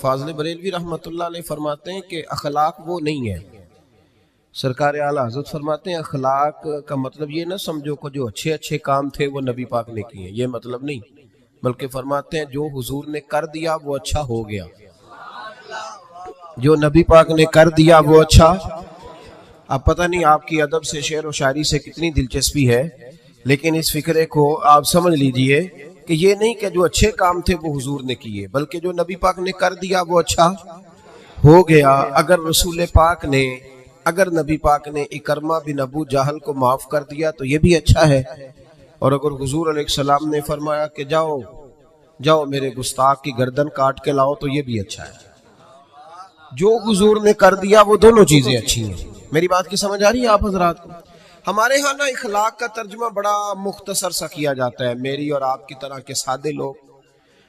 فاضل بریلوی رحمۃ اللہ علیہ فرماتے ہیں کہ اخلاق وہ نہیں ہے. سرکار اعلیٰ حضرت فرماتے ہیں اخلاق کا مطلب یہ نہ سمجھو کہ جو اچھے اچھے کام تھے وہ نبی پاک نے کیے، یہ مطلب نہیں، بلکہ فرماتے ہیں جو حضور نے کر دیا وہ اچھا ہو گیا، جو نبی پاک نے کر دیا وہ اچھا. اب پتہ نہیں آپ کی ادب سے، شعر و شاعری سے کتنی دلچسپی ہے، لیکن اس فکرے کو آپ سمجھ لیجئے کہ یہ نہیں کہ جو اچھے کام تھے وہ حضور نے کیے، بلکہ جو نبی پاک نے کر دیا وہ اچھا ہو گیا. اگر نبی پاک نے اکرمہ بن ابو جہل کو معاف کر دیا تو یہ بھی اچھا ہے، اور اگر حضور علیہ السلام نے فرمایا کہ جاؤ میرے گستاخ کی گردن کاٹ کے لاؤ تو یہ بھی اچھا ہے. جو حضور نے کر دیا وہ دونوں چیزیں اچھی ہیں. میری بات کی سمجھ آ رہی ہے آپ حضرات کو؟ ہمارے ہاں نا اخلاق کا ترجمہ بڑا مختصر سا کیا جاتا ہے. میری اور آپ کی طرح کے سادے لوگ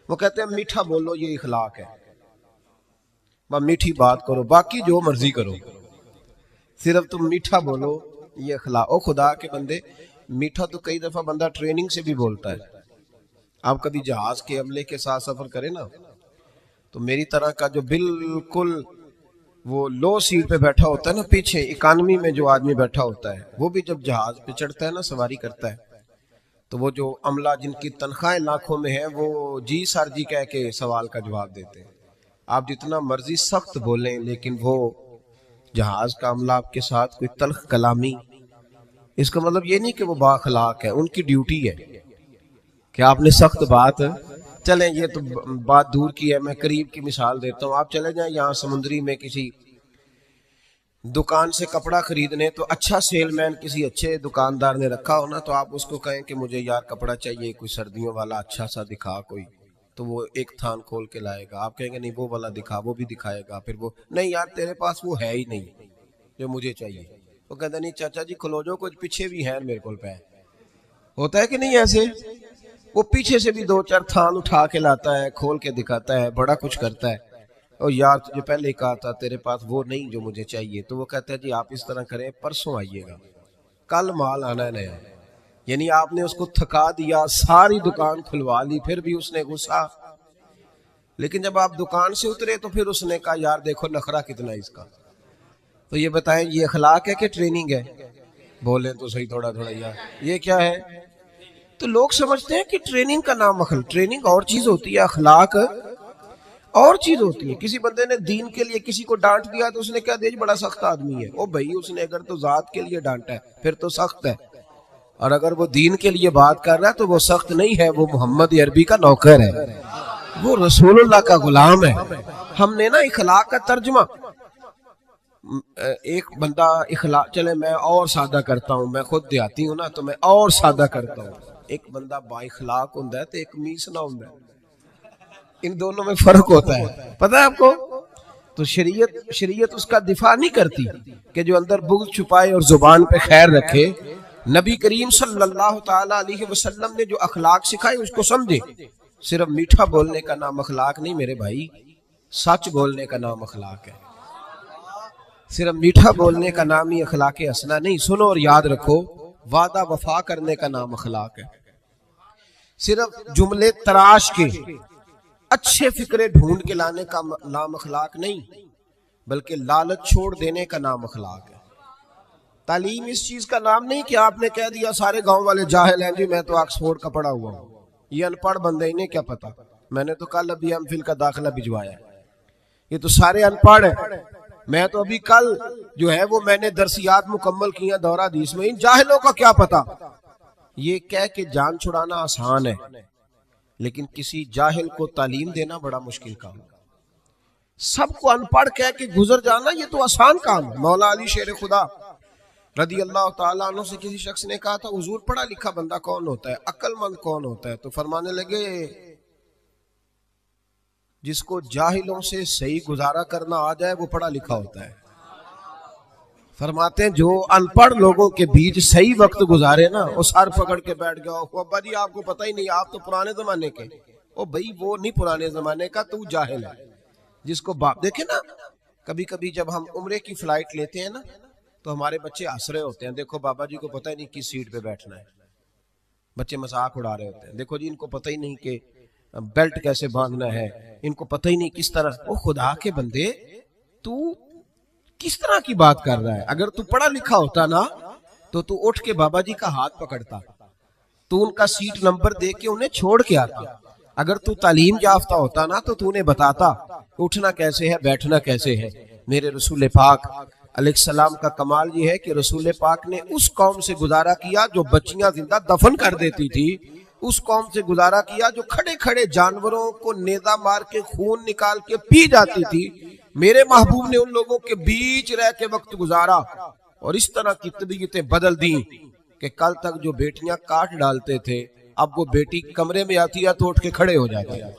وہ کہتے ہیں میٹھا بولو یہ اخلاق ہے، میٹھی بات کرو، باقی جو مرضی کرو، صرف تم میٹھا بولو یہ اخلاق. او خدا کے بندے، میٹھا تو کئی دفعہ بندہ ٹریننگ سے بھی بولتا ہے. آپ کبھی جہاز کے عملے کے ساتھ سفر کریں نا تو میری طرح کا جو بالکل وہ لو سیٹ پہ بیٹھا ہوتا ہے نا، پیچھے اکانومی میں جو آدمی بیٹھا ہوتا ہے، وہ بھی جب جہاز پہ چڑھتا ہے نا، سواری کرتا ہے، تو وہ جو عملہ جن کی تنخواہیں لاکھوں میں ہیں وہ جی سر جی کہہ کے سوال کا جواب دیتے ہیں. آپ جتنا مرضی سخت بولیں لیکن وہ جہاز کا عملہ آپ کے ساتھ کوئی تلخ کلامی، اس کا مطلب یہ نہیں کہ وہ با اخلاق ہے، ان کی ڈیوٹی ہے کہ آپ نے سخت بات. چلیں یہ تو بات دور کی ہے، میں قریب کی مثال دیتا ہوں. آپ چلے جائیں یہاں سمندری میں کسی دکان سے کپڑا خریدنے، تو اچھا سیل مین کسی اچھے دکاندار نے رکھا ہو نا، تو آپ اس کو کہیں کہ مجھے یار کپڑا چاہیے کوئی سردیوں والا اچھا سا دکھا کوئی، تو وہ ایک تھان کھول کے لائے گا. آپ کہیں گے نہیں وہ والا دکھا، وہ بھی دکھائے گا. پھر وہ نہیں یار تیرے پاس وہ ہے ہی نہیں جو مجھے چاہیے. وہ کہتا نہیں چاچا جی کھلو جو، کچھ پیچھے بھی ہیں میرے کول پہ. ہوتا ہے کہ نہیں ایسے؟ وہ پیچھے سے بھی دو چار تھان اٹھا کے لاتا ہے، کھول کے دکھاتا ہے، بڑا کچھ کرتا ہے. اور یار تجھے پہلے ہی کہا تھا تیرے پاس وہ نہیں جو مجھے چاہیے. تو وہ کہتا ہے جی آپ اس طرح کریں پرسوں آئیے گا، کل مال آنا ہے نیا. یعنی آپ نے اس کو تھکا دیا، ساری دکان کھلوا لی، پھر بھی اس نے غصہ. لیکن جب آپ دکان سے اترے تو پھر اس نے کہا یار دیکھو نخرہ کتنا اس کا. تو یہ بتائیں یہ اخلاق ہے کہ ٹریننگ ہے؟ بولیں تو صحیح تھوڑا یار یہ کیا ہے؟ تو لوگ سمجھتے ہیں کہ ٹریننگ کا نام ٹریننگ اور چیز ہوتی ہے، اخلاق اور چیز ہوتی ہے. کسی بندے نے دین کے لیے کسی کو ڈانٹ دیا تو اس نے کہا دیکھ بڑا سخت آدمی ہے. او بھائی اس نے اگر تو ذات کے لیے ڈانٹا ہے پھر تو سخت ہے، اور اگر وہ دین کے لیے بات کر رہا ہے تو وہ سخت نہیں ہے، وہ محمد عربی کا نوکر ہے، وہ رسول اللہ کا غلام ہے. ہم نے نا اخلاق کا ترجمہ، ایک بندہ اخلاق، چلے میں اور سادہ کرتا ہوں، میں خود دیہاتی ہوں نا تو میں اور سادہ کرتا ہوں. ایک بندہ با اخلاق ہوتا ہے تو ایک میسنا ہوتا ہے، ان دونوں میں فرق ہوتا ہے، پتہ ہے آپ کو؟ تو شریعت اس کا دفاع نہیں کرتی کہ جو اندر بغض چھپائے اور زبان پہ خیر رکھے. نبی کریم صلی اللہ تعالی علیہ وسلم نے جو اخلاق سکھائے اس کو سمجھے. صرف میٹھا بولنے کا نام اخلاق نہیں میرے بھائی، سچ بولنے کا نام اخلاق ہے. صرف میٹھا بولنے کا نام ہی اخلاق حسنہ نہیں، سنو اور یاد رکھو، وعدہ وفا کرنے کا نام اخلاق ہے. صرف جملے تراش کے اچھے فکرے ڈھونڈ کے لانے کا نام اخلاق نہیں، بلکہ لالچ چھوڑ دینے کا نام اخلاق ہے. تعلیم اس چیز کا نام نہیں کہ آپ نے کہہ دیا سارے گاؤں والے جاہل ہیں جی میں تو آکسفورڈ کا پڑھا ہوا ہوں، یہ ان پڑھ بندے انہیں کیا پتا، میں نے تو کل ابھی ایم فل کا داخلہ بھجوایا ہے، یہ تو سارے ان پڑھ ہیں، میں تو ابھی کل جو ہے وہ میں نے درسیات مکمل کیا دورہ حدیث میں، ان جاہلوں کا کیا پتا. یہ کہہ کے جان چھڑانا آسان ہے، لیکن کسی جاہل کو تعلیم دینا بڑا مشکل کام ہے. سب کو ان پڑھ کہہ کے گزر جانا یہ تو آسان کام ہے. مولا علی شیر خدا رضی اللہ تعالیٰ عنہ سے کسی شخص نے کہا تھا حضور پڑھا لکھا بندہ کون ہوتا ہے، عقل مند کون ہوتا ہے؟ تو فرمانے لگے جس کو جاہلوں سے صحیح گزارا کرنا آ جائے وہ پڑھا لکھا ہوتا ہے. فرماتے ہیں جو ان پڑھ لوگوں کے بیچ صحیح وقت گزارے نا، وہ سر پکڑ کے بیٹھ گیا ابا جی آپ کو پتہ ہی نہیں، آپ تو پرانے زمانے کے. او بھائی وہ نہیں پرانے زمانے کا، تو جاہل ہے. جس کو باپ دیکھے نا، کبھی کبھی جب ہم عمرے کی فلائٹ لیتے ہیں نا تو ہمارے بچے ہنس رہے ہوتے ہیں، دیکھو بابا جی کو پتہ ہی نہیں کس سیٹ پہ بیٹھنا ہے. بچے مذاق اڑا رہے ہوتے ہیں، دیکھو جی ان کو پتہ ہی نہیں کہ بیلٹ کیسے باندھنا ہے، ان کو پتہ ہی نہیں کس طرح. او خدا کے بندے، تو کس طرح کی بات کر رہا ہے؟ اگر تو پڑھا لکھا ہوتا نا تو اٹھ کے بابا جی کا ہاتھ پکڑتا، تو ان کا سیٹ نمبر دے کے انہیں چھوڑ کے آتا. اگر تو تعلیم یافتہ ہوتا نا تو انہیں بتاتا اٹھنا کیسے ہے، بیٹھنا کیسے ہے. میرے رسول پاک علیہ السلام کا کمال یہ ہے کہ رسول پاک نے اس قوم سے گزارا کیا جو بچیاں زندہ دفن کر دیتی تھی، اس قوم سے گزارا کیا جو کھڑے کھڑے جانوروں کو نیزہ مار کے خون نکال کے پی جاتی تھی. میرے محبوب نے ان لوگوں کے بیچ رہ کے وقت گزارا اور اس طرح کی طبیعتیں بدل دیں کہ کل تک جو بیٹیاں کاٹ ڈالتے تھے اب وہ بیٹی کمرے میں آتی ہے تو اٹھ کے کھڑے ہو جاتے ہیں.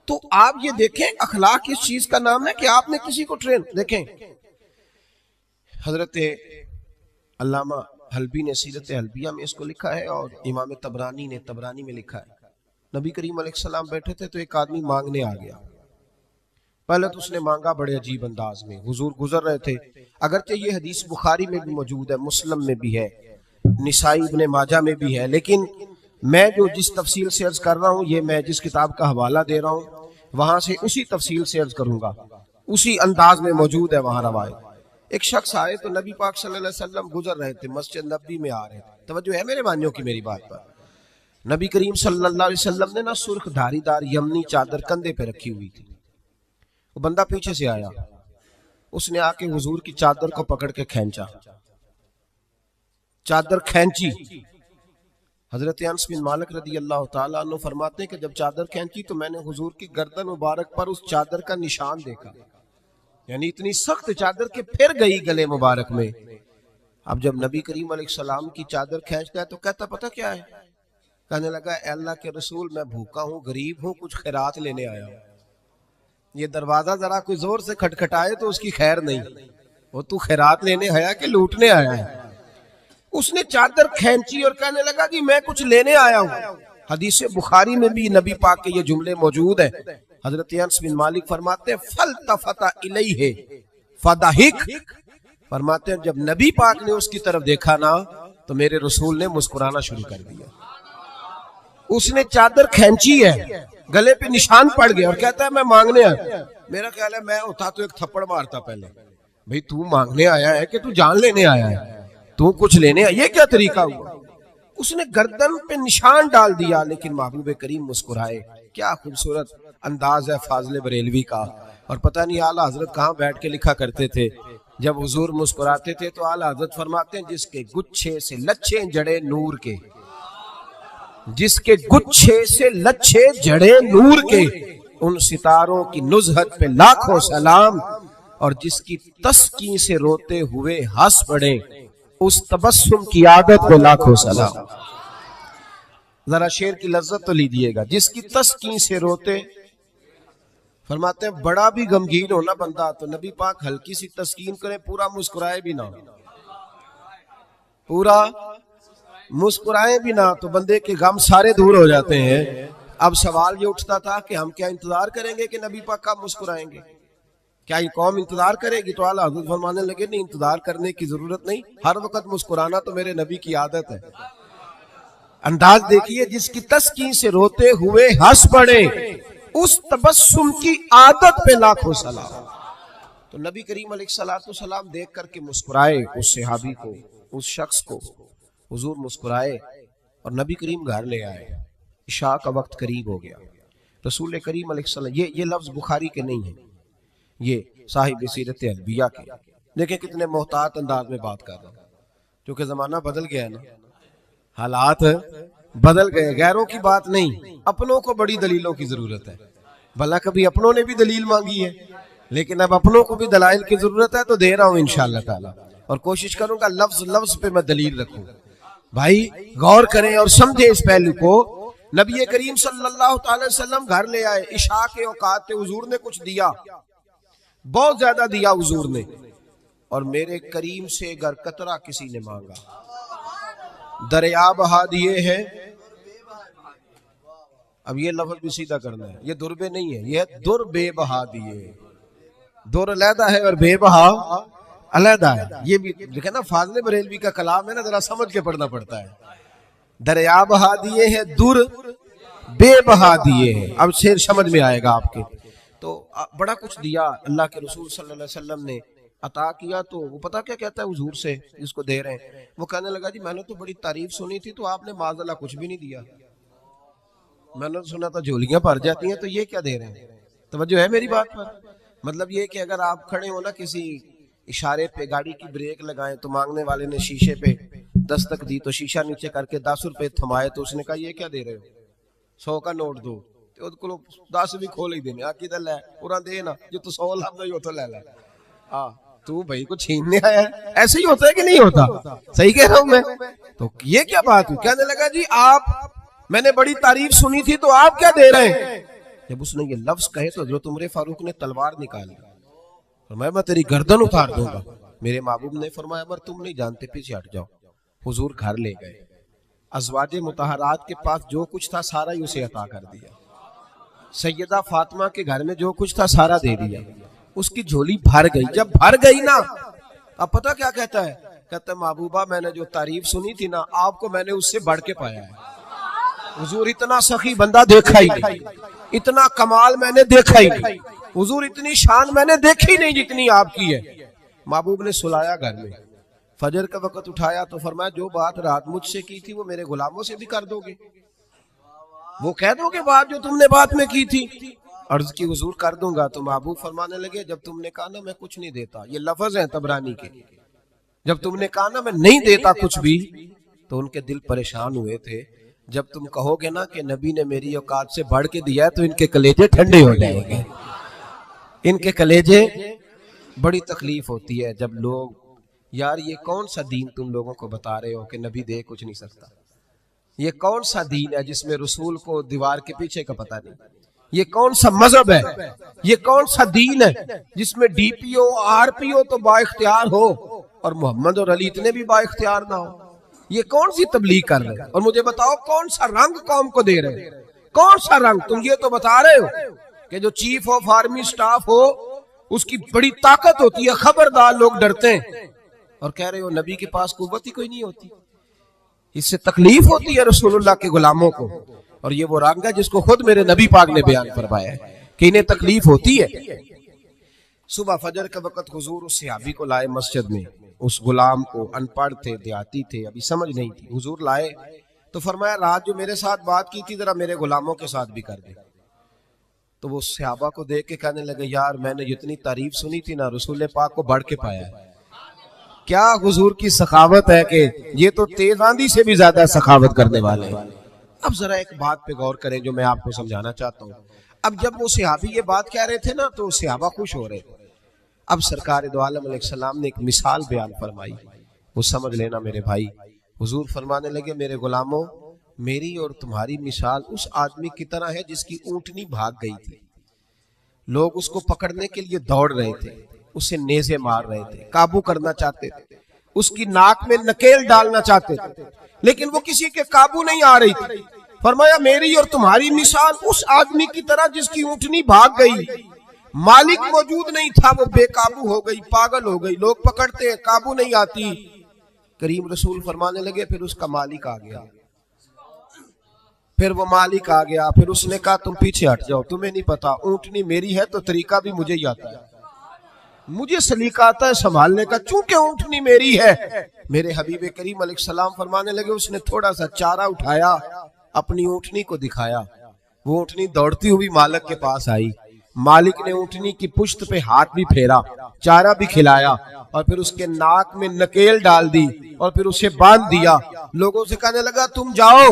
تو آپ یہ دیکھیں اخلاق اس چیز کا نام ہے کہ آپ نے کسی کو ٹرین. دیکھیں حضرت علامہ حلبی نے سیرت حلبیہ میں اس کو لکھا ہے اور امام طبرانی نے طبرانی میں لکھا ہے. نبی کریم علیہ السلام بیٹھے تھے تو ایک آدمی مانگنے آ گیا. پہلے تو اس نے مانگا بڑے عجیب انداز میں، حضور گزر رہے تھے. اگرچہ یہ حدیث بخاری میں بھی موجود ہے، مسلم میں بھی ہے، نسائی ابن ماجہ میں بھی ہے، لیکن میں جو جس تفصیل سے عرض کر رہا ہوں یہ میں جس کتاب کا حوالہ دے رہا ہوں وہاں سے اسی تفصیل سے عرض کروں گا، اسی انداز میں موجود ہے وہاں روایت. ایک شخص آئے تو نبی پاک صلی اللہ علیہ وسلم گزر رہے تھے، مسجد نبی میں آ رہے تھے. توجہ ہے میرے بھائیوں کی میری بات پر؟ نبی کریم صلی اللہ علیہ وسلم نے نا سرخ دھاری دار یمنی چادر کندھے پہ رکھی ہوئی تھی. وہ بندہ پیچھے سے آیا، اس نے آ کے حضور کی چادر کو پکڑ کے کھینچا، چادر کھینچی. حضرت انس بن مالک رضی اللہ تعالیٰ عنہ فرماتے ہیں کہ جب چادر کھینچی تو میں نے حضور کی گردن مبارک پر اس چادر کا نشان دیکھا، یعنی اتنی سخت چادر کہ پھر گئی گلے مبارک میں. اب جب نبی کریم علیہ السلام کی چادر کھینچتا ہے تو کہتا پتہ کیا ہے؟ کہنے لگا اے اللہ کے رسول میں بھوکا ہوں، غریب ہوں، کچھ خیرات لینے آیا ہوں. یہ دروازہ ذرا کوئی زور سے کھٹکھٹائے تو اس کی خیر نہیں، وہ تو خیرات لینے آیا کہ لوٹنے آیا ہے. اس نے چادر کھینچی اور کہنے لگا کہ میں کچھ لینے آیا ہوں. حدیث بخاری میں بھی نبی پاک کے یہ جملے موجود ہیں. حضرت انس بن مالک فرماتے ہیں فَالْتَفَتَ إِلَيْهِ فَضَحِكَ، فرماتے ہیں جب نبی پاک نے اس کی طرف دیکھا نا تو میرے رسول نے مسکرانا شروع کر دیا. اس نے چادر کھینچی ہے، گلے پہ نشان پڑ گیا اور کہتا ہے میں مانگنے آیا. میرا خیال ہے میں ہوتا تو ایک تھپڑ مارتا پہلے، بھئی تو مانگنے آیا ہے کہ تو جان لینے آیا ہے، تو کچھ لینے آیا، یہ کیا طریقہ ہوا؟ اس نے گردن پہ نشان ڈال دیا لیکن محبوب کریم مسکرائے. کیا خوبصورت انداز ہے فاضل بریلوی کا. اور پتہ نہیں اعلیٰ حضرت کہاں بیٹھ کے لکھا کرتے تھے، جب حضور مسکراتے تھے تو اعلیٰ حضرت فرماتے ہیں جس کے گچھے سے لچھے جڑے نور کے، جس کے گچھے سے لچھے جڑے نور کے، ان ستاروں کی نزہت پہ لاکھوں سلام، اور جس کی تسکین سے روتے ہوئے ہنس پڑے اس تبسم کی عادت پہ لاکھوں سلام. ذرا شعر کی لذت تو لیجیے گا. جس کی تسکین سے روتے، فرماتے ہیں بڑا بھی غمگین ہونا بندہ تو نبی پاک ہلکی سی تسکین کرے، پورا مسکرائے بھی نہ، پورا مسکرائے بھی نہ تو بندے کے غم سارے دور ہو جاتے ہیں. اب سوال یہ اٹھتا تھا کہ ہم کیا انتظار کریں گے کہ نبی پاک کب مسکرائیں گے؟ کیا یہ قوم انتظار کرے گی؟ تو اعلیٰ حضرت فرمانے لگے نہیں، انتظار کرنے کی ضرورت نہیں، ہر وقت مسکرانا تو میرے نبی کی عادت ہے. انداز دیکھیے، جس کی تسکین سے روتے ہوئے ہنس پڑے اس تبسم کی عادت پہ لاکھوں سلام. تو نبی کریم علیہ السلام دیکھ کر کے مسکرائے اس صحابی کو، اس شخص کو. حضور مسکرائے اور نبی کریم گھر لے آئے. عشاء کا وقت قریب ہو گیا. رسول کریم علیہ السلام، یہ لفظ بخاری کے نہیں ہیں، یہ صاحب سیرت حلبیہ کے. دیکھیں کتنے محتاط انداز میں بات کر رہا ہوں، کیونکہ زمانہ بدل گیا ہے نا، حالات بدل گئے. غیروں کی بات نہیں، اپنوں کو بڑی دلیلوں کی ضرورت ہے. بھلا کبھی اپنوں نے بھی دلیل مانگی ہے، لیکن اب اپنوں کو بھی دلائل کی ضرورت ہے تو دے رہا ہوں انشاءاللہ تعالی، اور کوشش کروں گا لفظ لفظ پہ میں دلیل رکھوں. بھائی غور کریں اور سمجھیں اس پہلو کو. نبی کریم صلی اللہ تعالی وسلم گھر لے آئے، عشاء کے اوقات تھے، حضور نے کچھ دیا، بہت زیادہ دیا حضور نے، اور میرے کریم سے گر قطرہ کسی نے مانگا، دریا بہا دیے ہیں. اب یہ لفظ بھی سیدھا کرنا ہے، یہ دربے نہیں ہے، یہ در بے بہا دیے. در علیحدہ ہے اور بے بہا علیحدہ ہے. یہ بھی دیکھیں نا فاضل بریلوی کا کلام ہے نا، ذرا سمجھ کے پڑھنا پڑتا ہے. دریا بہا دیے ہیں در بے بہا دیے ہیں. اب شعر سمجھ میں آئے گا آپ کے. تو بڑا کچھ دیا اللہ کے رسول صلی اللہ علیہ وسلم نے عطا کیا. تو وہ پتہ کیا کہتا ہے حضور سے جس کو دے رہے ہیں؟ وہ کہنے لگا جی میں نے تو بڑی تعریف سنی تھی تو آپ نے معاذ اللہ کچھ بھی نہیں دیا. میں نے سنا تھا جھولیاں بھر جاتی ہیں، تو یہ کیا دے رہے ہیں؟ توجہ ہے میری بات پر؟ مطلب یہ کہ اگر آپ کھڑے ہو نا کسی اشارے پہ، گاڑی کی بریک لگائیں تو مانگنے والے نے شیشے پہ دستک دی تو شیشہ نیچے کر کے 10 روپے تھمائے تو اس نے کہا یہ کیا دے رہے ہو؟ 100 کا نوٹ دو. تو 10 بھی کھول ہی دینے آکی دل ہے پورا دے نا جو تو 100 لفظ ہی ہوتا لے لے. تو بھائی کو چھیننے آیا ہے. ایسے ہی ہوتا ہے کہ نہیں ہوتا؟ صحیح کہہ رہا ہوں میں؟ تو یہ کیا بات ہوئی؟ کہنے لگا جی آپ، میں نے بڑی تعریف سنی تھی تو آپ کیا دے رہے ہیں؟ جب اس نے یہ لفظ کہے تو حضرت عمر فاروق نے تلوار نکالی، فرمایا میں تیری گردن اتار دوں گا. میرے محبوب نے فرمایا عمر تم نہیں جانتے، پیچھے ہٹ جاؤ. حضور گھر لے گئے، ازواج مطہرات کے پاس جو کچھ تھا سارا ہی اسے عطا کر دیا. سیدہ فاطمہ کے گھر میں جو کچھ تھا سارا دے دیا. اس کی جھولی بھر گئی. جب بھر گئی نا، اب پتہ کیا کہتا ہے؟ کہتا ہے محبوبہ میں نے جو تعریف سنی تھی نا آپ کو میں نے اس سے بڑھ کے پایا ہے. حضور اتنا سخی بندہ دیکھا ہی نہیں، اتنا کمال میں نے دیکھا ہی نہیں، حضور اتنی شان میں نے دیکھی نہیں جتنی آپ کی ہے. محبوب نے سلایا گھر میں، فجر کا وقت اٹھایا تو فرمایا جو بات رات مجھ سے کی تھی وہ میرے غلاموں سے بھی کر دو گے؟ وہ کہہ دو گے بات جو تم نے بات میں کی تھی؟ عرض کی حضور کر دوں گا. تو محبوب فرمانے لگے جب تم نے کہا نا میں کچھ نہیں دیتا، یہ لفظ ہیں طبرانی کے، جب تم نے کہا نا میں نہیں دیتا کچھ بھی، تو ان کے دل پریشان ہوئے تھے. جب تم کہو گے نا کہ نبی نے میری اوقات سے بڑھ کے دیا ہے تو ان کے کلیجے ٹھنڈے ہو جائیں گے. ان کے کلیجے، بڑی تکلیف ہوتی ہے جب لوگ، یار یہ کون سا دین تم لوگوں کو بتا رہے ہو کہ نبی دے کچھ نہیں سکتا؟ یہ کون سا دین ہے جس میں رسول کو دیوار کے پیچھے کا پتہ نہیں؟ یہ کون سا مذہب ہے؟ یہ کون سا دین ہے جس میں D P O R P او تو با اختیار ہو اور محمد اور علی اتنے بھی با اختیار نہ ہو؟ یہ کون سی تبلیغ کر رہے ہیں؟ اور مجھے بتاؤ کون سا رنگ قوم کو دے رہے ہیں؟ کون سا رنگ؟ تم یہ تو بتا رہے ہو کہ جو چیف آف آرمی سٹاف ہو اس کی بڑی طاقت ہوتی ہے، خبردار لوگ ڈرتے ہیں، اور کہہ رہے ہو نبی کے پاس قوت ہی کوئی نہیں ہوتی. اس سے تکلیف ہوتی ہے رسول اللہ کے غلاموں کو. اور یہ وہ رنگ ہے جس کو خود میرے نبی پاک نے بیان فرمایا ہے کہ انہیں تکلیف ہوتی ہے. صبح فجر کے وقت حضور اس صحابی کو لائے مسجد میں، اس غلام کو، ان پڑھ تھے، دیہاتی تھے، ابھی سمجھ نہیں تھی. حضور لائے تو فرمایا رات جو میرے ساتھ بات کی تھی ذرا میرے غلاموں کے ساتھ بھی کر دے. تو وہ صحابہ کو دیکھ کے کہنے لگے یار میں نے جتنی تعریف سنی تھی نا رسول پاک کو بڑھ کے پایا ہے. کیا حضور کی سخاوت ہے کہ یہ تو تیز آندھی سے بھی زیادہ سخاوت کرنے والے ہیں. اب ذرا ایک بات پہ غور کریں جو میں آپ کو سمجھانا چاہتا ہوں. اب جب وہ صحابی یہ بات کہہ رہے تھے نا تو صحابہ خوش ہو رہے تھے. اب سرکار دو عالم علیہ السلام نے ایک مثال بیان فرمائی، وہ سمجھ لینا میرے بھائی. حضور فرمانے لگے میرے غلاموں، میری اور تمہاری مثال اس آدمی کی طرح ہے جس کی اونٹنی بھاگ گئی تھی. لوگ اس کو پکڑنے کے لیے دوڑ رہے تھے، اسے نیزے مار رہے تھے، قابو کرنا چاہتے تھے، اس کی ناک میں نکیل ڈالنا چاہتے تھے، لیکن وہ کسی کے قابو نہیں آ رہی تھی. فرمایا میری اور تمہاری مثال اس آدمی کی طرح جس کی اونٹنی بھاگ گئی، مالک موجود نہیں تھا، وہ بے قابو ہو گئی، پاگل ہو گئی، لوگ پکڑتے ہیں قابو نہیں آتی. کریم رسول فرمانے لگے پھر اس کا مالک آ گیا، پھر وہ مالک آ گیا، پھر اس نے کہا تم پیچھے ہٹ جاؤ، تمہیں نہیں پتا اونٹنی میری ہے تو طریقہ بھی مجھے ہی آتا ہے، مجھے سلیقہ آتا ہے سنبھالنے کا، چونکہ اونٹنی میری ہے. میرے حبیب کریم علیہ السلام فرمانے لگے اس نے تھوڑا سا چارہ اٹھایا، اپنی اونٹنی کو دکھایا، وہ اونٹنی دوڑتی ہوئی مالک کے پاس آئی. مالک نے اونٹنی کی پشت پہ ہاتھ بھی پھیرا، چارہ بھی کھلایا، اور پھر اس کے ناک میں نکیل ڈال دی اور پھر اسے باندھ دیا. لوگوں سے کہنے لگا تم جاؤ،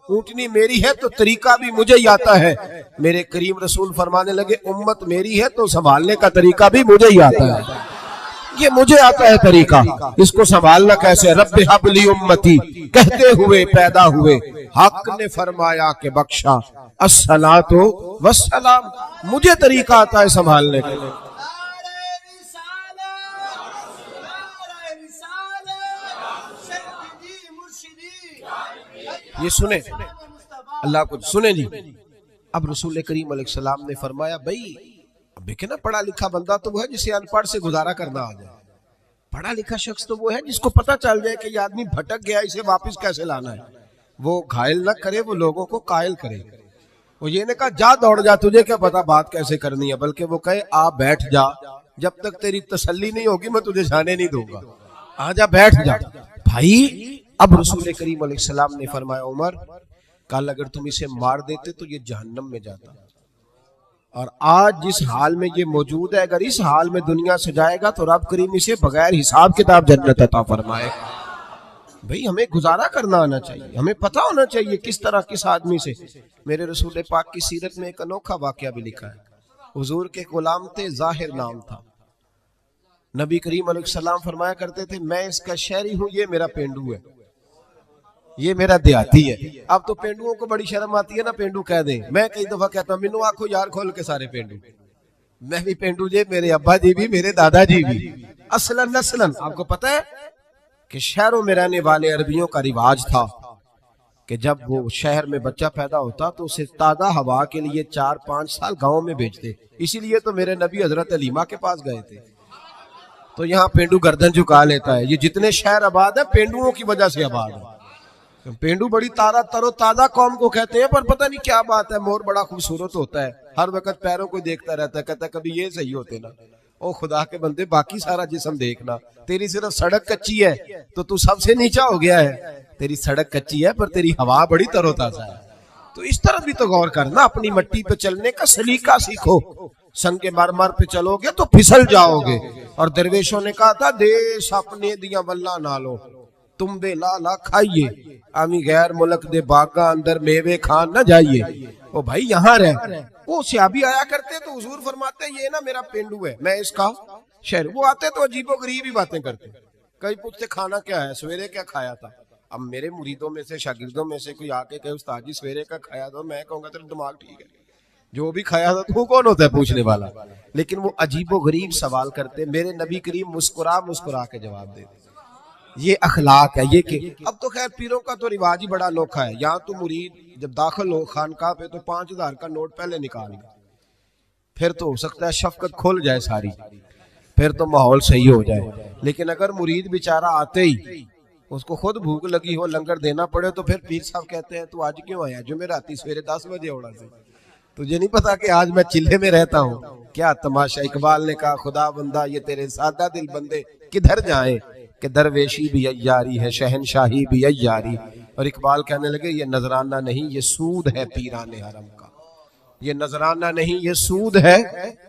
اونٹنی میری ہے تو طریقہ بھی مجھے ہی آتا ہے. میرے کریم رسول فرمانے لگے امت میری ہے تو سنبھالنے کا طریقہ بھی مجھے ہی آتا ہے، یہ مجھے آتا ہے طریقہ، اس کو سنبھالنا کیسے. رب ہب لی امتی کہتے ہوئے پیدا ہوئے، حق نے فرمایا کہ بخشا الصلاۃ والسلام. مجھے طریقہ آتا ہے سنبھالنے کا. یہ سنیں اللہ کو سنیں جی. اب رسول کریم علیہ السلام نے فرمایا بھائی اب دیکھیں نا پڑھا لکھا بندہ تو وہ ہے جسے ان پڑھ سے گزارا کرنا آ جائے، پڑھا لکھا شخص تو وہ ہے جس کو پتہ چل جائے کہ یہ آدمی بھٹک گیا، اسے واپس کیسے لانا ہے. وہ گھائل نہ کرے، وہ لوگوں کو قائل کرے. وہ یہ نے کہا جا دوڑ جا، تجھے کیا پتا بات کیسے کرنی ہے، بلکہ وہ کہے آ بیٹھ جا، جب تک تیری تسلی نہیں ہوگی میں تجھے جانے نہیں دوں گا، آ جا بیٹھ جا۔ بھائی اب رسول کریم علیہ السلام نے فرمایا عمر کل اگر تم اسے مار دیتے تو یہ جہنم میں جاتا، اور آج جس حال میں یہ موجود ہے اگر اس حال میں دنیا سے جائے گا تو رب کریم اسے بغیر حساب کتاب جنت عطا فرمائے۔ بھئی ہمیں گزارا کرنا آنا چاہیے، ہمیں پتہ ہونا چاہیے کس طرح کس آدمی سے۔ میرے رسول پاک کی سیرت میں ایک انوکھا واقعہ بھی لکھا ہے۔ حضور کے غلام تھے، ظاہر نام تھا۔ نبی کریم علیہ السلام فرمایا کرتے تھے میں اس کا شہری ہوں، یہ میرا پینڈو ہے، یہ میرا دیہاتی ہے۔ اب تو پینڈوؤں کو بڑی شرم آتی ہے نا پینڈو کہہ دیں، میں کئی دفعہ کہتا ہوں مینوں آنکھو یار کھول کے سارے پینڈو، میں بھی پینڈو جی، میرے ابا جی بھی، میرے دادا جی بھی، اصلاً نسلاً۔ آپ کو پتہ ہے کہ شہروں میں رہنے والے عربیوں کا رواج تھا کہ جب وہ شہر میں بچہ پیدا ہوتا تو اسے تازہ ہوا کے لیے 4-5 سال گاؤں میں بھیجتے، اسی لیے تو میرے نبی حضرت حلیمہ کے پاس گئے تھے۔ تو یہاں پینڈو گردن جھکا لیتا ہے، یہ جتنے شہر آباد ہیں پینڈوؤں کی وجہ سے آباد ہے۔ پینڈو بڑی تر و تازہ قوم کو کہتے ہیں، پر پتہ نہیں کیا بات ہے، مور بڑا خوبصورت ہوتا ہے، ہر وقت پیروں کو دیکھتا رہتا ہے، کہتا ہے کبھی یہ صحیح ہوتے نا۔ او خدا کے بندے باقی سارا جسم دیکھنا، تیری صرف سڑک کچی ہے تو سب سے نیچا ہو گیا ہے، تیری سڑک کچی ہے پر تیری ہوا بڑی تر و تازہ ہے۔ تو اس طرح بھی تو غور کرنا، اپنی مٹی پہ چلنے کا سلیقہ سیکھو، سنگ مرمر پہ چلو گے تو پھسل جاؤ گے۔ اور درویشوں نے کہا تھا دیش اپنے دیاں واللہ نالو، تم بے لالا کھائیے، امی غیر ملک دے باغاں اندر میوے کھان نہ جائیے۔ او بھائی یہاں رہ، وہ صحابی آیا کرتے تو حضور فرماتے یہ نا میرا پینڈو ہے، میں اس کا شہر، وہ آتے تو عجیب و غریب ہی باتیں کرتے، کئی پوچھتے کھانا کیا ہے، سویرے کیا کھایا تھا۔ اب میرے مریدوں میں سے شاگردوں میں سے کوئی آ کے کہے استاد جی سویرے کا کھایا تھا، میں کہوں گا تیرا دماغ ٹھیک ہے، جو بھی کھایا تھا تو کون ہوتا ہے پوچھنے والا۔ لیکن وہ عجیب و غریب سوال کرتے، میرے نبی کریم مسکرا مسکرا کے جواب دیتے۔ یہ اخلاق ہے، یہ کہ اب تو خیر پیروں کا تو رواج ہی بڑا انوکھا ہے، یہاں تو مرید جب داخل ہو خانقاہ پہ تو 5000 کا نوٹ پہلے نکال گا، پھر تو ہو سکتا ہے شفقت کھل جائے ساری، پھر تو ماحول صحیح ہو جائے۔ لیکن اگر مرید بیچارہ آتے ہی اس کو خود بھوک لگی ہو لنگر دینا پڑے تو پھر پیر صاحب کہتے ہیں تو آج کیوں آیا، جمعراتی سویرے 10 بجے اوڑا سے، تجھے نہیں پتا کہ آج میں چلے میں رہتا ہوں۔ کیا تماشا، اقبال نے کہا خدا بندہ یہ تیرے سادہ دل بندے کدھر جائیں، کہ درویشی بھی عیاری ہے شہنشاہی بھی عیاری۔ اور اقبال کہنے لگے یہ نذرانہ نہیں یہ سود ہے پیران حرم کا، یہ نذرانہ نہیں یہ سود ہے۔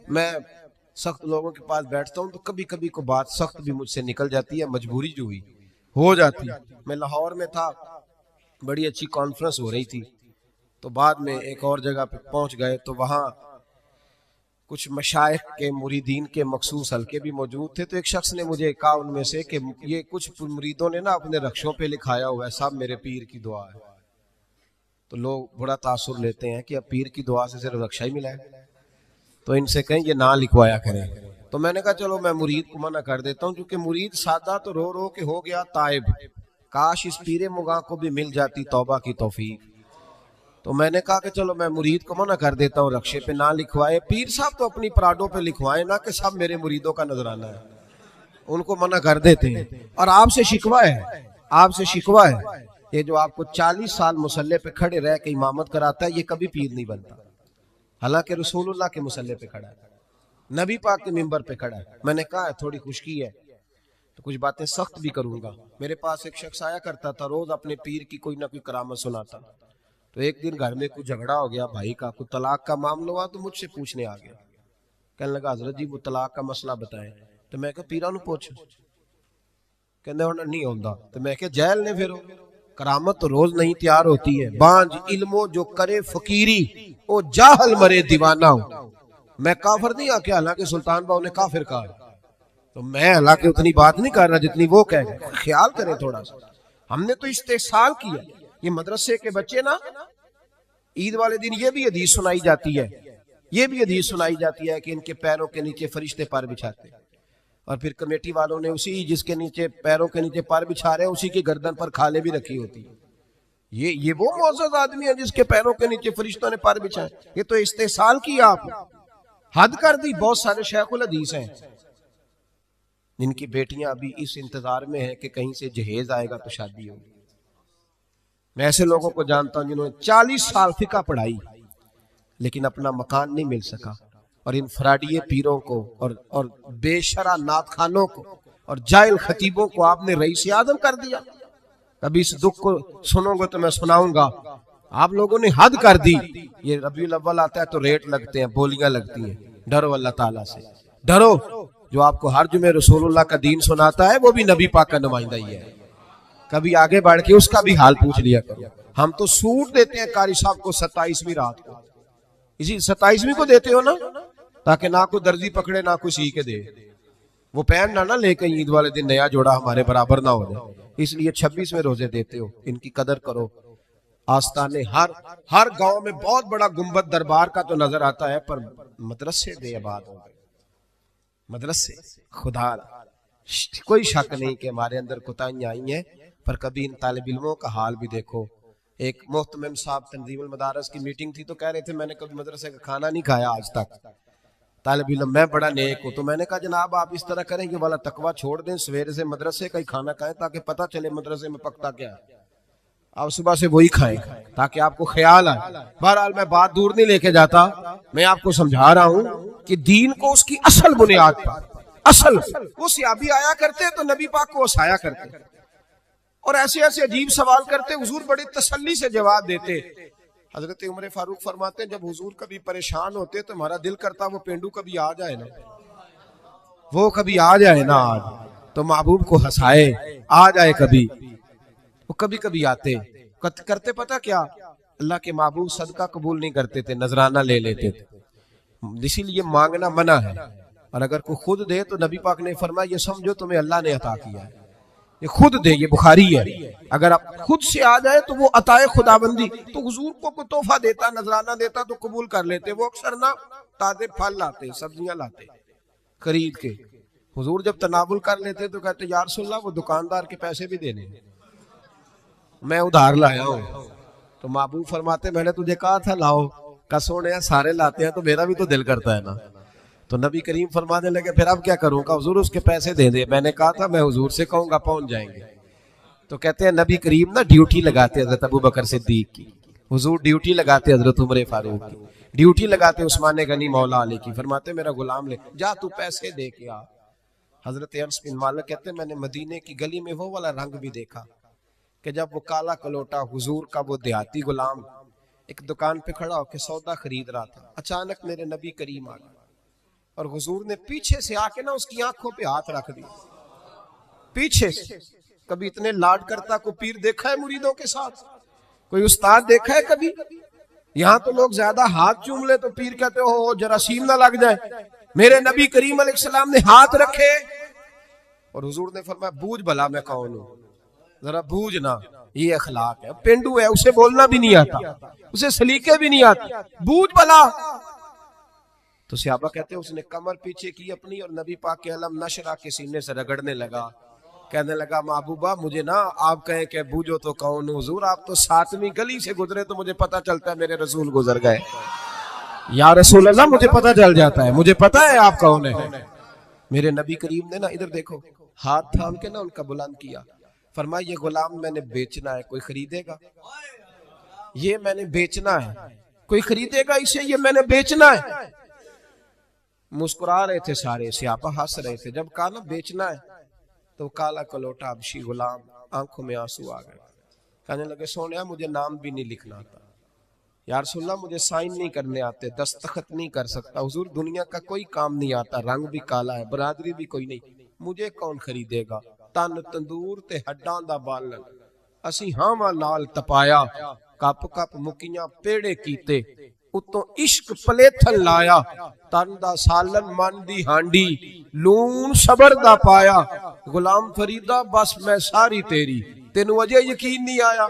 میں سخت لوگوں کے پاس بیٹھتا ہوں تو کبھی کبھی کو بات سخت بھی مجھ سے نکل جاتی ہے، مجبوری جو ہوئی ہو جاتی ہے۔ میں لاہور میں تھا، بڑی اچھی کانفرنس ہو رہی تھی، تو بعد میں ایک اور جگہ پہ پہنچ گئے تو وہاں کچھ مشائخ کے مریدین کے مخصوص حلقے بھی موجود تھے، تو ایک شخص نے مجھے کہا ان میں سے کہ یہ کچھ مریدوں نے نا اپنے رخشوں پہ لکھایا ہوا ہے صاحب میرے پیر کی دعا ہے۔ تو لوگ بڑا تاثر لیتے ہیں کہ اب پیر کی دعا سے صرف رخشہ ہی ملا ہے، تو ان سے کہیں یہ نہ لکھوایا کریں۔ تو میں نے کہا چلو میں مرید کو منع کر دیتا ہوں، کیونکہ مرید سادہ تو رو رو کے ہو گیا تائب، کاش اس پیر مغاں کو بھی مل جاتی توبہ کی توفیق۔ تو میں نے کہا کہ چلو میں مرید کو منع کر دیتا ہوں رخشے پہ نہ لکھوائے، پیر صاحب تو اپنی پراڈوں پہ لکھوائیں نا کہ سب میرے مریدوں کا نذرانہ ہے، ان کو منع کر دیتے ہیں۔ اور آپ سے شکوہ ہے، آپ سے شکوہ ہے، یہ جو آپ کو 40 سال مصلی پہ کھڑے رہ کے امامت کراتا ہے یہ کبھی پیر نہیں بنتا، حالانکہ رسول اللہ کے مصلی پہ کھڑا ہے، نبی پاک کے منبر پہ کھڑا ہے۔ میں نے کہا تھوڑی خشکی ہے تو کچھ باتیں سخت بھی کروں گا۔ میرے پاس ایک شخص آیا کرتا تھا، روز اپنے پیر کی کوئی نہ کوئی کرامت سناتا، تو ایک دن گھر میں کچھ جھگڑا ہو گیا بھائی کا، کوئی طلاق کا معاملہ ہوا تو مجھ سے پوچھنے آ گیا، کہنے لگا حضرت جی وہ طلاق کا مسئلہ بتائیں۔ تو میں کہا پیرانو پوچھ، کہنے ہونا نہیں ہوندا، تو میں کہا جیل نے پھر کرامت تو روز نہیں تیار ہوتی ہے، بانج علمو جو کرے فقیری او جاہل مرے دیوانہ ہوں۔ میں کافر نہیں آکے، حالانکہ سلطان باؤ نے کافر کہا، تو میں حالانکہ اتنی بات نہیں کر رہا جتنی وہ کہہ گئے۔ خیال کریں تھوڑا سا، ہم نے تو استحسان کیا۔ یہ مدرسے کے بچے نا عید والے دن یہ بھی حدیث سنائی جاتی ہے، یہ بھی حدیث سنائی جاتی ہے کہ ان کے پیروں کے نیچے فرشتے پر بچھاتے، اور پھر کمیٹی والوں نے اسی جس کے نیچے پیروں کے نیچے پر بچھا رہے ہیں اسی کی گردن پر کھالیں بھی رکھی ہوتی ہے۔ یہ وہ معزز آدمی ہے جس کے پیروں کے نیچے فرشتوں نے پر بچھائے؟ یہ تو استحسان کیا آپ، حد کر دی۔ بہت سارے شیخ الحدیث ہیں جن کی بیٹیاں ابھی اس انتظار میں ہیں کہ کہیں سے جہیز آئے گا تو شادی ہوگی۔ میں ایسے لوگوں کو جانتا ہوں جنہوں نے 40 سال فقہ پڑھائی، لیکن اپنا مکان نہیں مل سکا. اور ان فراڈیے پیروں کو اور بے شرع نعت خانوں کو اور جاہل خطیبوں کو آپ نے رئیس اعظم کر دیا. کبھی اس دکھ کو سنو گے تو میں سناؤں گا. آپ لوگوں نے حد کر دی. یہ ربیع الاول آتا ہے تو ریٹ لگتے ہیں, بولیاں لگتی ہیں. ڈرو اللہ تعالیٰ سے, ڈرو. جو آپ کو ہر جمعے رسول اللہ کا دین سناتا ہے وہ بھی نبی پاک کا نمائندہ ہی ہے. کبھی آگے بڑھ کے اس کا بھی حال پوچھ لیا کرو. ہم تو سوٹ دیتے ہیں قاری صاحب کو 27ویں رات کو, اسی 27ویں کو دیتے ہو نا, تاکہ نہ کوئی درزی پکڑے نہ کوئی سی کے دے. وہ پہننا نہ لے کے عید والے دن نیا جوڑا ہمارے برابر نہ ہو جائے, اس لیے 26ویں روزے دیتے ہو. ان کی قدر کرو. آستانے ہر گاؤں میں بہت بڑا گنبد دربار کا تو نظر آتا ہے, پر مدرسے بے آباد ہو گئے. مدرسے خدا, کوئی شک نہیں کہ ہمارے اندر کوتاہیاں آئی ہیں, پر کبھی ان طالب علموں کا حال بھی دیکھو. ایک محتمم صاحب تنظیم المدارس کی میٹنگ تھی تو کہہ رہے تھے میں نے کبھی مدرسے کا کھانا نہیں کھایا آج تک. طالب علم میں بڑا نیک ہوں. تو میں نے کہا جناب آپ اس طرح کریں, یہ والا تقویٰ چھوڑ دیں, سویرے سے مدرسے کا ہی کھانا کھائیں تاکہ پتہ چلے مدرسے میں پکتا کیا ہے. آپ صبح سے وہی کھائیں تاکہ آپ کو خیال آئے. بہرحال میں بات دور نہیں لے کے جاتا, میں آپ کو سمجھا رہا ہوں کہ دین کو اس کی اصل بنیاد پر, اصل وہ صحابی آیا کرتے تو نبی پاک کو ہنسایا کرتے اور ایسے ایسے عجیب سوال کرتے, حضور بڑی تسلی سے جواب دیتے. حضرت عمر فاروق فرماتے ہیں جب حضور کبھی پریشان ہوتے تو ہمارا دل کرتا وہ پینڈو کبھی آ جائے نا, وہ کبھی آ جائے نا آج تو محبوب کو ہنسائے, آ جائے کبھی. وہ کبھی کبھی آتے, کرتے پتہ کیا, اللہ کے محبوب صدقہ قبول نہیں کرتے تھے, نذرانہ لے لیتے تھے. اسی لیے مانگنا منع ہے, اور اگر کوئی خود دے تو نبی پاک نے فرمایا یہ سمجھو تمہیں اللہ نے عطا کیا ہے, یہ خود دے. یہ بخاری ہے, اگر آپ خود سے آ جائے تو وہ عطائے خداوندی. تو حضور کو کوئی تحفہ دیتا, نذرانہ دیتا تو قبول کر لیتے. وہ اکثر نہ تازے پھل لاتے, سبزیاں لاتے خرید کے. حضور جب تناول کر لیتے تو کہتے یا رسول اللہ وہ دکاندار کے پیسے بھی دینے, میں ادھار لایا ہوں. تو محبوب فرماتے میں نے تجھے کہا تھا لاؤ, کسوڑے سارے لاتے ہیں تو میرا بھی تو دل کرتا ہے نا. تو نبی کریم فرمانے لگے پھر اب کیا کروں گا حضور, اس کے پیسے دے دے. میں نے کہا تھا میں حضور سے کہوں گا پہنچ جائیں گے. تو کہتے ہیں نبی کریم نا ڈیوٹی لگاتے حضرت ابو بکر صدیق کی, حضور ڈیوٹی لگاتے حضرت عمر فاروق کی, ڈیوٹی لگاتے عثمان غنی مولا علی کی. فرماتے میرا غلام لے جا تو پیسے دے کے آ. حضرت انس بن مالک کہتے ہیں میں نے مدینے کی گلی میں وہ والا رنگ بھی دیکھا کہ جب وہ کالا کلوٹا حضور کا وہ دیہاتی غلام ایک دکان پہ کھڑا ہو کے سودا خرید رہا تھا, اچانک میرے نبی کریم آ گئے اور حضور نے پیچھے سے آ کے نا اس کی آنکھوں پہ ہاتھ رکھ دیا, پیچھے سے. کبھی اتنے لاڈ کرتا کوئی پیر دیکھا ہے مریدوں کے ساتھ, کوئی استاد دیکھا ہے کبھی؟ یہاں تو لوگ زیادہ ہاتھ چوم لے تو پیر کہتے ہو جراثیم نہ لگ جائے. میرے نبی کریم علیہ السلام نے ہاتھ رکھے اور حضور نے فرمایا بوجھ بھلا میں کون ہوں, ذرا بوجھ نا. یہ اخلاق ہے. پینڈو ہے, اسے بولنا بھی نہیں آتا, اسے سلیقے بھی نہیں آتے, بوجھ بھلا. تو صحابہ کہتے ہیں اس نے کمر پیچھے کی اپنی اور نبی پاک کے علم نشرہ کے سینے سے رگڑنے لگا, کہنے لگا محبوبہ مجھے نا آپ کہیں کہ بوجھو تو کون ہوں. حضور آپ تو 7ویں گلی سے گزرے تو مجھے پتا چلتا ہے میرے رسول گزر گئے. یا رسول اللہ مجھے پتا چل جاتا ہے, مجھے پتا ہے آپ کون ہے. میرے نبی کریم نے نا ادھر دیکھو ہاتھ تھام کے نا ان کا بلند کیا, فرمایا یہ غلام میں نے بیچنا ہے, کوئی خریدے گا؟ یہ میں نے بیچنا ہے, کوئی خریدے گا اسے؟ یہ میں نے بیچنا ہے. مسکرا رہے تھے سارے, صحابہ ہنس رہے تھے. جب کہا نا بیچنا ہے تو کالا کلوٹا حبشی غلام آنکھوں میں آنسو آ گئے, کہنے لگے سونیا مجھے نام بھی نہیں لکھنا آتا, یا رسول اللہ مجھے سائن نہیں کرنے آتے, دستخط نہیں کر سکتا. حضور دنیا کا کوئی کام نہیں آتا, رنگ بھی کالا ہے, برادری بھی کوئی نہیں, مجھے کون خریدے گا؟ تن تندور تے ہڈاں دا بالن اسی ہاواں نال تپایا, کپ کپ مکیاں پیڑے کیتے, اتوں عشق پلیتھن لایا, تن دا سالن من دی ہانڈی لون صبر دا پایا. غلام فریدہ بس میں ساری تیری, تینوں وجہ یقین نہیں آیا؟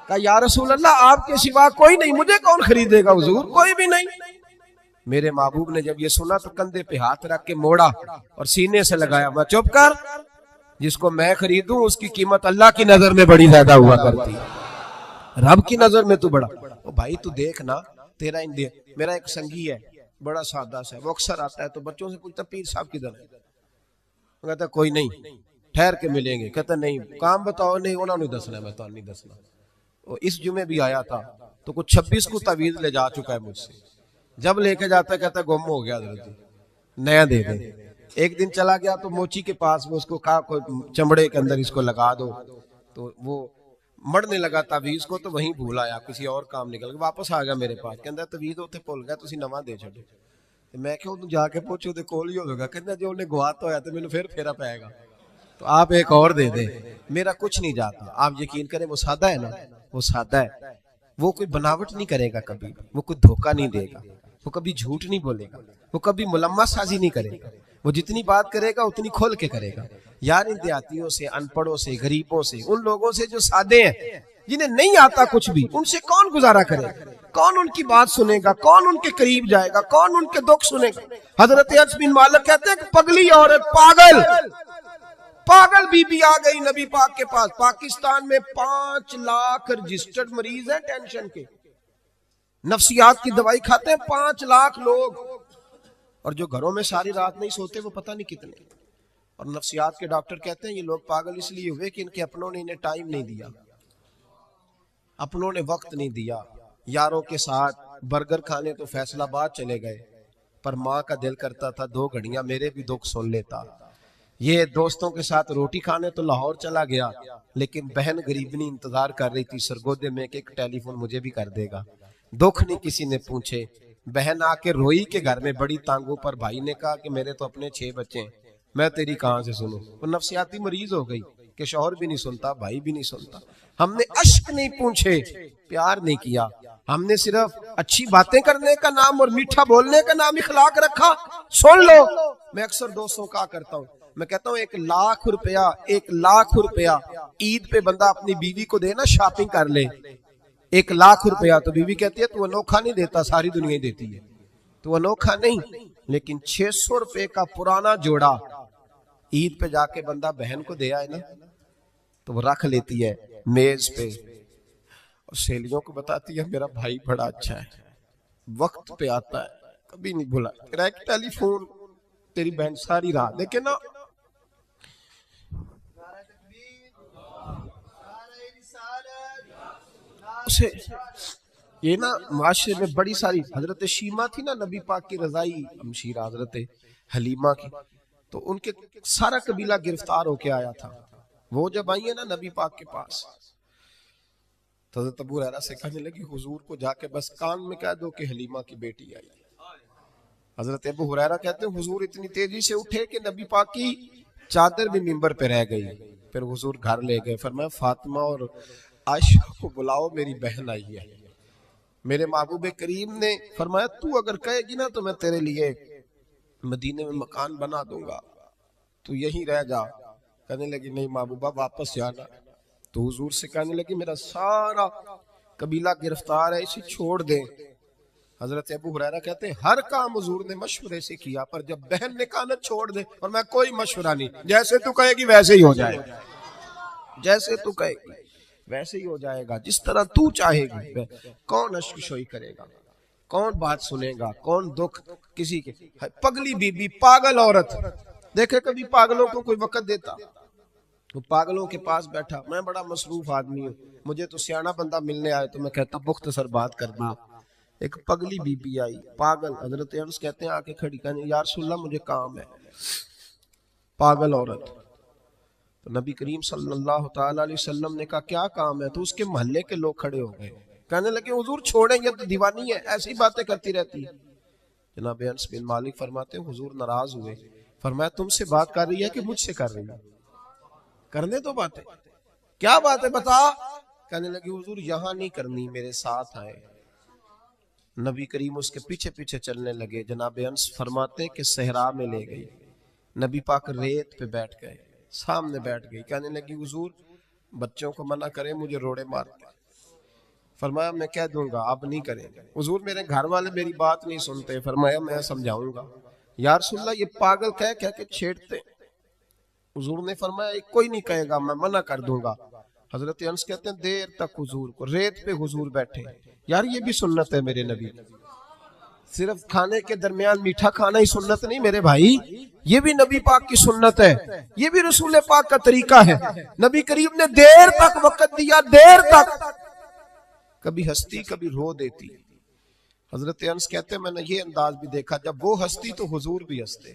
کہا یا رسول اللہ آپ کے سوا کوئی نہیں, مجھے کون خریدے گا؟ حضور کوئی بھی نہیں. میرے محبوب نے جب یہ سنا تو کندھے پہ ہاتھ رکھ کے موڑا اور سینے سے لگایا, میں چپ کر, جس کو میں خریدوں اس کی قیمت اللہ کی نظر میں بڑی زیادہ ہوا کرتی ہے, رب کی نظر میں تو بڑا. او بھائی تو دیکھ نا تیرا اندیا. میرا ایک سنگی ہے بڑا سادہ سا, وہ اکثر آتا ہے تو بچوں سے پوچھتا پیر صاحب کدھر ہے؟ وہ کہتا کوئی نہیں, ٹھہر کے ملیں گے. کہتا نہیں کام بتاؤ, نہیں انہوں نے دسنا, میں تو نہیں دسنا. اس جمعے بھی آیا تھا تو کچھ 26 کو تعویذ لے جا چکا ہے مجھ سے. جب لے کے جاتا ہے کہتا ہے گم ہو گیا حضرت جی, نیا دے دیں. ایک دن چلا گیا تو موچی کے پاس وہ اس کو کہا کوئی چمڑے کے اندر اس کو لگا دو, تو وہ مڑنے لگا تعویذ کو, تو وہیں بھول آیا, کسی اور کام نکل گیا, واپس آ گیا میرے پاس, کہندا تعویذ اوتھے بھول گیا تسی نواں دے چھڈو. تے میں کہ اودوں جا کے پوچھو تے کول ہی ہوگا, کہندا جو انہیں گواتا ہویا تے مینوں پھر پھیرا پائے گا, تو آپ ایک اور دے دیں, میرا کچھ نہیں جاتا. آپ یقین کریں وہ سادہ ہے نا, وہ سادہ ہے, وہ کوئی بناوٹ نہیں کرے گا کبھی, وہ کوئی دھوکہ نہیں دے گا, وہ کبھی جھوٹ نہیں بولے گا, وہ کبھی ملمہ سازی نہیں کرے گا, وہ جتنی بات کرے گا اتنی کھول کے کرے گا. یار ان دیہاتیوں سے, ان پڑھوں سے, غریبوں سے, ان لوگوں سے جو سادے ہیں, جنہیں نہیں آتا کچھ بھی, ان سے کون گزارا کرے, کون ان کی بات سنے گا, کون ان کے قریب جائے گا, کون ان کے دکھ سنے گا. حضرت انس بن مالک کہتے ہیں کہ پگلی عورت, پاگل بی بی آ گئی نبی پاک کے پاس. پاکستان میں 5 لاکھ رجسٹرڈ مریض ہیں ٹینشن کے, نفسیات کی دوائی کھاتے ہیں 5 لاکھ لوگ, اور جو گھروں میں ساری رات نہیں سوتے وہ پتہ نہیں کتنے. اور نفسیات کے ڈاکٹر کہتے ہیں یہ لوگ پاگل اس لیے ہوئے کہ ان کے اپنوں نے انہیں ٹائم نہیں دیا, اپنوں نے وقت نہیں دیا. یاروں کے ساتھ برگر کھانے تو فیصل آباد چلے گئے, پر ماں کا دل کرتا تھا 2 گھڑیاں میرے بھی دکھ سن لیتا. یہ دوستوں کے ساتھ روٹی کھانے تو لاہور چلا گیا, لیکن بہن غریبنی انتظار کر رہی تھی سرگودے میں کہ ایک ٹیلی فون مجھے بھی کر دے گا. دکھ نہیں کسی نے پوچھے, بہن آ کے روئی کے گھر میں بڑی تانگوں پر. بھائی نے کہا کہ میرے تو اپنے 6 بچے ہیں, میں تیری کہاں سے سنوں. وہ نفسیاتی مریض ہو گئی کہ شوہر بھی نہیں سنتا, بھائی بھی نہیں سنتا. ہم نے عشق نہیں پوچھے, پیار نہیں کیا, ہم نے صرف اچھی باتیں کرنے کا نام اور میٹھا بولنے کا نام اخلاق رکھا. سن لو, میں اکثر دوستوں کا کرتا ہوں, میں کہتا ہوں 1 لاکھ روپیہ عید پہ بندہ اپنی بیوی کو دے نا, شاپنگ کر لے, 1 لاکھ روپیہ, تو بیوی کہتی ہے تو انوکھا نہیں دیتا, ساری دنیا ہی دیتی ہے, تو انوکھا نہیں. لیکن 600 روپے کا پرانا جوڑا عید پہ جا کے بندہ بہن کو دے آئے نا, تو وہ رکھ لیتی ہے میز پہ, اور سہیلیوں کو بتاتی ہے میرا بھائی بڑا اچھا ہے, وقت پہ آتا ہے, کبھی نہیں بھولا, تیرا ایک ٹیلی فون تیری بہن ساری رات دیکھے نا. اسے یہ نا معاشرے میں بڑی ساری, حضرت شیمہ تھی نا نبی پاک کی رضائی ہمشیرہ, حضرت حلیمہ کی, تو ان کے سارا قبیلہ گرفتار ہو کے آیا تھا. وہ جب آئی ہے نا نبی پاک کے پاس, تو حضرت ابو ہریرہ سے کہنے لگی حضور کو جا کے بس کان میں کہہ دو کہ حلیمہ کی بیٹی آئی. حضرت ابو ہریرہ کہتے ہیں حضور اتنی تیزی سے اٹھے کہ نبی پاک کی چادر بھی منبر پہ رہ گئی. پھر حضور گھر لے گئے, فرمایا فاطمہ اور عائشہ کو بلاؤ, میری بہن آئی ہے. میرے محبوب کریم نے فرمایا تو اگر کہے گی نا تو میں تیرے لیے مدینے میں مکان بنا دوں گا, تو یہیں رہ جا. کہنے لگی نہیں محبوبہ واپس جانا. تو حضور سے کہنے لگی میرا سارا قبیلہ گرفتار ہے, اسے چھوڑ دیں. حضرت ابو ہریرہ کہتے ہیں ہر کام حضور نے مشورے سے کیا, پر جب بہن نے کہا نہ چھوڑ دے, اور میں کوئی مشورہ نہیں, جیسے تو کہے گی ویسے ہی ہو جائے گا, جیسے تو کہے گی ویسے ہی ہو جائے گا, جس طرح تو چاہے گی. کون اشک شوئی کرے گا, کون بات سنے گا, کون دکھ کسی کے. پگلی بی بی, پاگل عورت, دیکھے کبھی پاگلوں کو کوئی وقت دیتا, وہ پاگلوں کے پاس بیٹھا. میں بڑا مصروف آدمی ہوں, مجھے تو سیاںا بندہ ملنے آئے تو میں کہتا مختصر بات کرنا. ایک پگلی بی بی آئی, پاگل. حضرت انس کہتے ہیں آ کے کھڑی, کہنے یا رسول اللہ مجھے کام ہے. پاگل عورت. تو نبی کریم صلی اللہ تعالی علیہ وسلم نے کہا کیا کام ہے؟ تو اس کے محلے کے لوگ کھڑے ہو گئے, کہنے لگے حضور چھوڑیں, یہ تو دیوانی ہے, ایسی باتیں کرتی رہتی ہے. جناب انس بن مالک فرماتے ہیں حضور ناراض ہوئے, فرمایا تم سے بات کر رہی ہے کہ مجھ سے کر رہی ہے؟ کرنے تو باتیں, کیا بات ہے بتا. کہنے لگے حضور یہاں نہیں کرنی, میرے ساتھ آئے. نبی کریم اس کے پیچھے پیچھے چلنے لگے. جناب انس فرماتے ہیں کہ صحرا میں لے گئی, نبی پاک ریت پہ بیٹھ گئے, سامنے بیٹھ گئی. کہنے لگی حضور بچوں کو منع کریں, مجھے روڑے مارتے. فرمایا میں کہہ دوں گا, آپ نہیں کریں گے. حضور میرے گھر والے میری بات نہیں سنتے. فرمایا میں سمجھاؤں گا. یا رسول اللہ یہ پاگل کہہ کے چھیڑتے. حضور نے فرمایا کوئی نہیں کہے گا, میں منع کر دوں گا. حضرت انس کہتے ہیں دیر تک حضور کو, ریت پہ حضور بیٹھے. یار یہ بھی سنت ہے میرے نبی, صرف کھانے کے درمیان میٹھا کھانا ہی سنت نہیں میرے بھائی, یہ بھی نبی پاک کی سنت ہے, یہ بھی رسول پاک کا طریقہ ہے. نبی کریم نے دیر تک وقت دیا, دیر تک. کبھی ہنستی کبھی رو دیتی. حضرت انس کہتے ہیں میں نے یہ انداز بھی دیکھا جب وہ ہنستی تو حضور بھی ہنستے.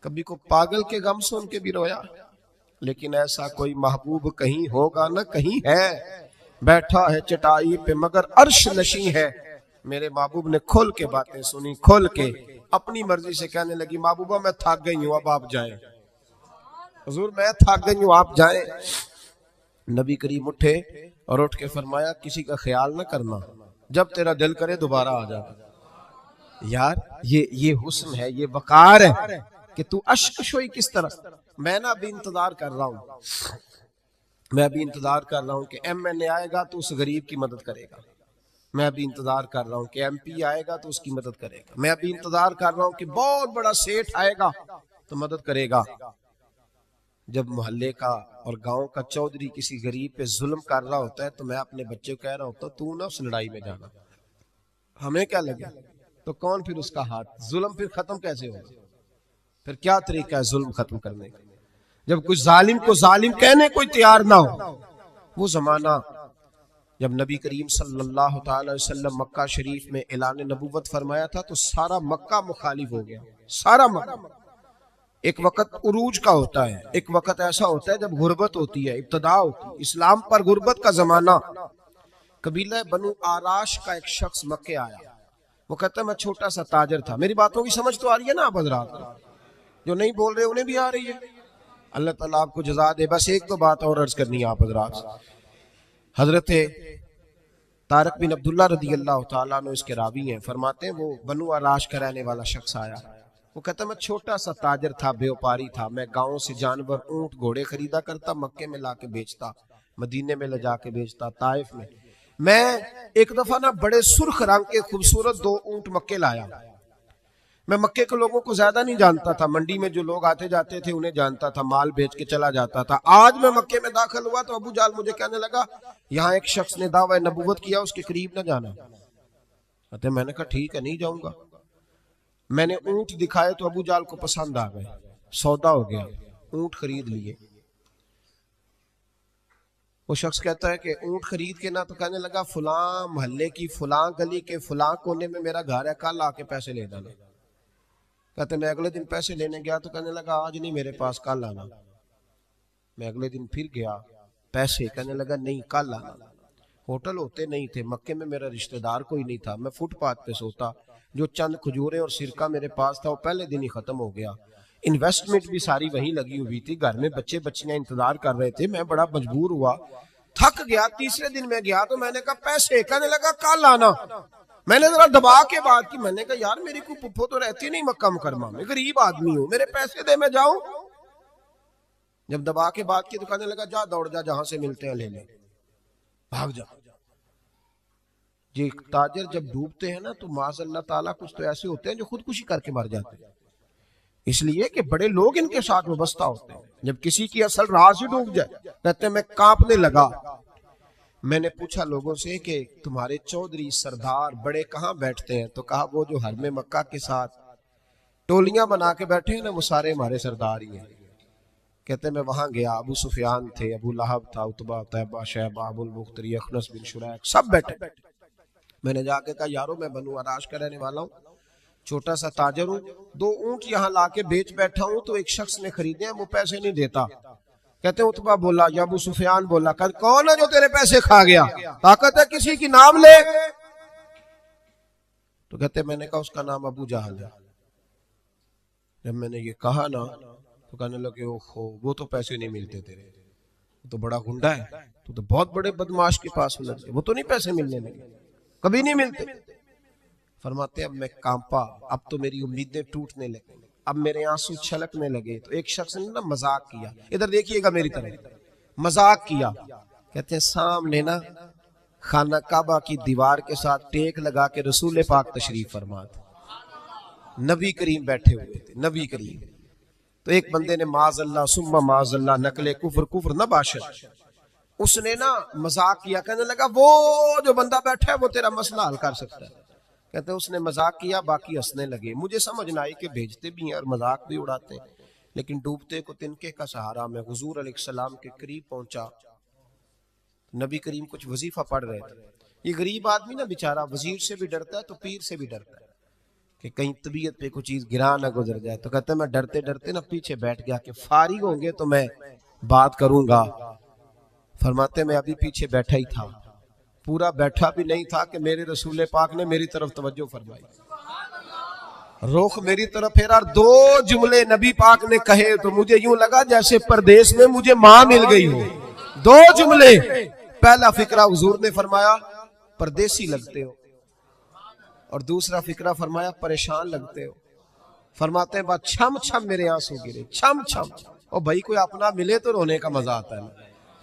کبھی کو پاگل کے غم سن کے بھی رویا. لیکن ایسا کوئی محبوب کہیں ہوگا نہ کہیں ہے, بیٹھا ہے چٹائی پہ مگر عرش نشیں ہے. میرے محبوب نے کھول کے باتیں سنی, کھول کے اپنی مرضی سے کہنے لگی محبوبہ میں تھک گئی ہوں, اب آپ جائیں. حضور میں تھک گئی ہوں, آپ جائیں. نبی کریم اٹھے اور اٹھ کے فرمایا کسی کا خیال نہ کرنا, جب تیرا دل کرے دوبارہ آ جا. یار یہ حسن ہے, یہ وقار ہے کہ تو اشک شوئی کس طرح. میں نا ابھی انتظار کر رہا ہوں, میں ابھی انتظار کر رہا ہوں کہ ایم این اے آئے گا تو اس غریب کی مدد کرے گا. میں ابھی انتظار کر رہا ہوں کہ ایم پی آئے گا تو اس کی مدد کرے گا. میں ابھی انتظار کر رہا ہوں کہ بہت بڑا سیٹھ آئے گا تو مدد کرے گا. جب محلے کا اور گاؤں کا چودھری کسی غریب پہ ظلم کر رہا ہوتا ہے تو میں اپنے بچے کو کہہ رہا ہوتا تو نہ اس لڑائی میں جانا, ہمیں کیا لگے. تو کون پھر اس کا ہاتھ, ظلم پھر ختم کیسے ہوگا؟ پھر کیا طریقہ ہے ظلم ختم کرنے کا جب کچھ ظالم کو ظالم کہنے کوئی تیار نہ ہو. وہ زمانہ جب نبی کریم صلی اللہ تعالی وسلم مکہ شریف میں اعلان نبوت فرمایا تھا تو سارا مکہ مخالف ہو گیا, سارا مکہ. ایک وقت عروج کا ہوتا ہے, ایک وقت ایسا ہوتا ہے جب غربت ہوتی ہے, ابتدا ہوتی ہے اسلام پر غربت کا زمانہ. قبیلہ بنو آراش کا ایک شخص مکے آیا, وہ کہتا ہے میں چھوٹا سا تاجر تھا. میری باتوں کی سمجھ تو آ رہی ہے نا آپ حضرات, جو نہیں بول رہے انہیں بھی آ رہی ہے. اللہ تعالیٰ آپ کو جزا دے. بس ایک تو بات اور عرض کرنی ہے آپ حضرات. حضرت طارق بن عبداللہ رضی اللہ تعالیٰ عنہ اس کے راوی ہیں, فرماتے ہیں وہ بنو آراش کا رہنے والا شخص آیا. وہ کہتا ہے میں چھوٹا سا تاجر تھا, بیوپاری تھا. میں گاؤں سے جانور اونٹ گھوڑے خریدا کرتا, مکے میں لا کے بیچتا, مدینے میں لے جا کے بیچتا, طائف میں. میں ایک دفعہ نا بڑے سرخ رنگ کے خوبصورت 2 اونٹ مکے لایا. میں مکے کے لوگوں کو زیادہ نہیں جانتا تھا, منڈی میں جو لوگ آتے جاتے تھے انہیں جانتا تھا, مال بیچ کے چلا جاتا تھا. آج میں مکے میں داخل ہوا تو ابو جال مجھے کہنے لگا یہاں ایک شخص نے دعویٰ نبوت کیا, اس کے قریب نہ جانا. میں نے کہا ٹھیک ہے نہیں جاؤں گا. میں نے اونٹ دکھائے تو ابو جال کو پسند آ گئے, سودا ہو گیا, اونٹ خرید لیے. وہ شخص کہتا ہے کہ اونٹ خرید کے نہ تو کہنے لگا فلاں محلے کی فلاں گلی کے فلاں کونے میں میرا گھر ہے, کل آ کے پیسے لے جانا. کہتے میں اگلے دن پیسے لینے گیا تو کہنے لگا آج نہیں میرے پاس, کل آنا. میں اگلے دن پھر گیا, پیسے, کہنے لگا نہیں کل آنا. ہوٹل ہوتے نہیں تھے, مکے میں میرا رشتہ دار کوئی نہیں تھا, میں فٹ پاتھ پہ سوتا. جو چند کھجورے اور سرکہ میرے پاس تھا وہ پہلے دن ہی ختم ہو گیا. انویسٹمنٹ بھی ساری وہیں لگی ہوئی تھی, گھر میں بچے بچیاں انتظار کر رہے تھے. میں بڑا مجبور ہوا, تھک گیا. تیسرے دن میں گیا تو میں نے کہا پیسے, کہنے لگا کل آنا. میں نے ذرا دبا کے بات کی, میں نے کہا یار میری کوئی پھپھو تو رہتی نہیں مکہ مکرمہ میں, غریب آدمی ہوں, میرے پیسے دے میں جاؤں. جب دبا کے بات کی تو کہنے لگا جا دوڑ جا, جہاں سے ملتے ہیں لے لے, بھاگ جا. یہ تاجر جب ڈوبتے ہیں نا تو معاذ اللہ تعالیٰ کچھ تو ایسے ہوتے ہیں جو خودکشی کر کے مر جاتے ہیں, اس لیے کہ بڑے لوگ ان کے ساتھ وابستہ ہوتے ہیں. جب کسی کی اصل راز ہی ڈوب جائے, کہتے ہیں میں کانپنے لگا. میں نے پوچھا لوگوں سے کہ تمہارے چودھری سردار بڑے کہاں بیٹھتے ہیں, تو کہا وہ جو حرم مکہ کے ساتھ ٹولیاں بنا کے بیٹھے ہیں نا وہ سارے ہمارے سردار ہی ہیں. کہتے ہیں میں وہاں گیا, ابو سفیان تھے, ابو لہب تھا, عتبہ, طیبہ, شیبہ, ابو البختری, اخنس بن شریک, سب بیٹھے. میں نے جا کے کہا یارو میں بنو آراش کا رہنے والا ہوں, چھوٹا سا تاجر ہوں, 2 اونٹ یہاں لا کے بیچ بیٹھا ہوں تو ایک شخص نے خریدے ہیں, وہ پیسے نہیں دیتا. کہتے ہیں عتبہ بولا یا ابو سفیان بولا کہ کون ہے جو تیرے پیسے کھا گیا, طاقت ہے کسی کی نام لے. تو کہتے ہیں میں نے کہا اس کا نام ابو جہل ہے. جب میں نے یہ کہا نا تو کہنے لگے وہ تو پیسے نہیں ملتے تیرے, تو بڑا گنڈا ہے, تو بہت بڑے بدماش کے پاس لگ گئے, وہ تو نہیں پیسے ملنے لگے, کبھی نہیں ملتے. فرماتے اب میں کانپا, اب تو میری امیدیں ٹوٹنے لگی, اب میرے آنسو چھلکنے لگے. تو ایک شخص نے نا مذاق کیا, ادھر دیکھیے گا میری طرف, مذاق کیا. کہتے ہیں سامنے نا خانہ کعبہ کی دیوار کے ساتھ ٹیک لگا کے رسول پاک تشریف فرما تھے, نبی کریم بیٹھے ہوئے تھے, نبی کریم. تو ایک بندے نے معاذ اللہ ثم معاذ اللہ نقل کفر نہ باشد, اس نے نا مذاق کیا, کہنے لگا وہ جو بندہ بیٹھا ہے وہ تیرا مسئلہ حل کر سکتا ہے. کہتے ہیں اس نے مذاق کیا, باقی ہنسنے لگے. مجھے سمجھ نہ آئی کہ بھیجتے بھی ہیں اور مذاق بھی اڑاتے ہیں, لیکن ڈوبتے کو تنکے کا سہارا. میں حضور علیہ السلام کے قریب پہنچا نبی کریم کچھ وظیفہ پڑھ رہے تھے. یہ غریب آدمی نا بیچارہ وزیر سے بھی ڈرتا ہے تو پیر سے بھی ڈرتا ہے کہ کہیں طبیعت پہ کوئی چیز گرا نہ گزر جائے. تو کہتا ہے میں ڈرتے ڈرتے نا پیچھے بیٹھ گیا کہ فارغ ہوں گے تو میں بات کروں گا. فرماتے میں ابھی پیچھے بیٹھا ہی تھا, پورا بیٹھا بھی نہیں تھا کہ میرے رسول پاک نے میری طرف توجہ فرمائی, رخ میری طرف پھیرا اور 2 جملے نبی پاک نے کہے تو مجھے یوں لگا جیسے پردیس میں مجھے ماں مل گئی ہو. 2 جملے. پہلا فقرہ حضور نے فرمایا پردیسی لگتے ہو, اور دوسرا فقرہ فرمایا پریشان لگتے ہو. فرماتے ہیں بات چھم چھم میرے آنسو گرے, چھم چھم. اور بھائی کوئی اپنا ملے تو رونے کا مزہ آتا ہے نا,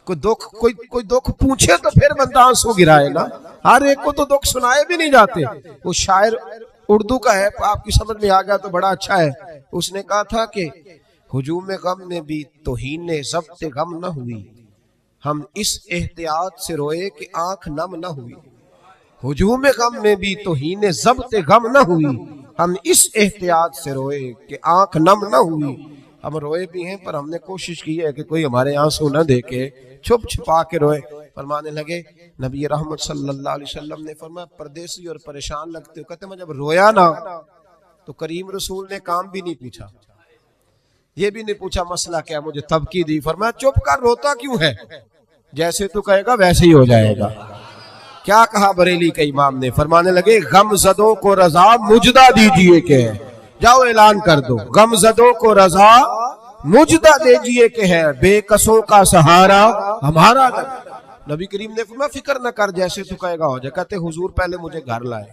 کوئی دکھ پوچھے تو پھر بندہ آنسو گرائے نا, ہر ایک کو تو دکھ سنائے بھی نہیں جاتے. وہ شاعر اردو کا ہے, آپ کی سمجھ میں آ گیا تو بڑا اچھا ہے. اس نے کہا تھا کہ ہجوم غم میں بھی توہین ضبط غم نہ ہوئی, ہم اس احتیاط سے روئے کہ آنکھ نم نہ ہوئی. ہجوم غم میں بھی توہین ضبط غم نہ ہوئی, ہم اس احتیاط سے روئے کہ آنکھ نم نہ ہوئی. ہم روئے بھی ہیں پر ہم نے کوشش کی ہے کہ کوئی ہمارے آنسو نہ دیکھے, چھپ چھپا کے روئے. فرمانے لگے نبی رحمت صلی اللہ علیہ وسلم نے فرمایا پردیسی اور پریشان لگتے ہو. کہتے میں جب رویا نا تو کریم رسول نے کام بھی نہیں پوچھا, یہ بھی نہیں پوچھا مسئلہ کیا, مجھے تبکی دی. فرمایا چپ کر, روتا کیوں ہے, جیسے تو کہے گا ویسے ہی ہو جائے گا. کیا کہا بریلی کے امام نے؟ فرمانے لگے غم زدوں کو رضا مجدہ دیجئے کہ ہے, جاؤ اعلان کر دو, غم زدوں کو رضا مجدہ دیجئے کہ ہے, بے کسوں کا سہارا ہمارا. نبی کریم نے فرمایا فکر نہ کر, جیسے تو کہے گا ہو جائے. کہتے حضور پہلے مجھے گھر لائے,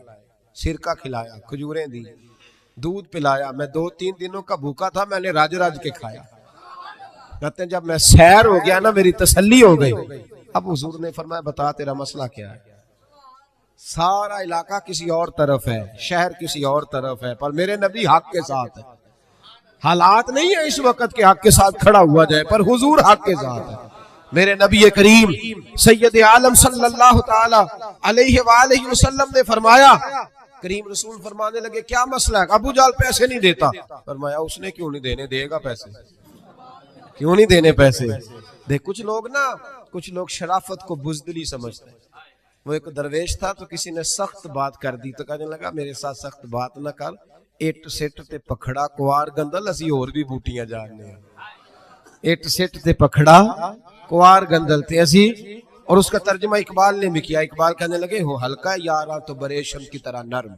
سرکہ کھلایا, کھجوریں دی, دودھ پلایا. میں 2-3 دنوں کا بھوکا تھا, میں نے راج راج کے کھایا. کہتے ہیں جب میں سیر ہو گیا نا میری تسلی ہو گئی. اب حضور نے فرمایا بتا تیرا مسئلہ کیا ہے. سارا علاقہ کسی اور طرف ہے, شہر کسی اور طرف ہے, پر میرے نبی حق کے ساتھ ہے. حالات نہیں ہے اس وقت کہ حق کے ساتھ کھڑا ہوا جائے, پر حضور حق کے ساتھ ہے. میرے نبی کریم سید عالم صلی اللہ تعالی علیہ وآلہ وسلم نے فرمایا, کریم رسول فرمانے لگے کیا مسئلہ ہے؟ ابو جال پیسے نہیں دیتا. فرمایا اس نے کیوں نہیں دینے, دے گا پیسے, کیوں نہیں دینے پیسے. دیکھ کچھ لوگ شرافت کو بزدلی سمجھتے ہیں. وہ ایک درویش تھا تو کسی نے سخت بات کر دی تو کہنے لگا میرے ساتھ سخت بات نہ کر, اٹ سٹ تے پکھڑا کوار گندل اسی اور بھی بوٹیاں جاننے ہیں. اٹ سٹ تے پکھڑا کوار گندل تے اسی. اور اس کا ترجمہ اقبال نے بھی کیا. اقبال کہنے لگے ہو ہلکا یارا تو بریشم کی طرح نرم,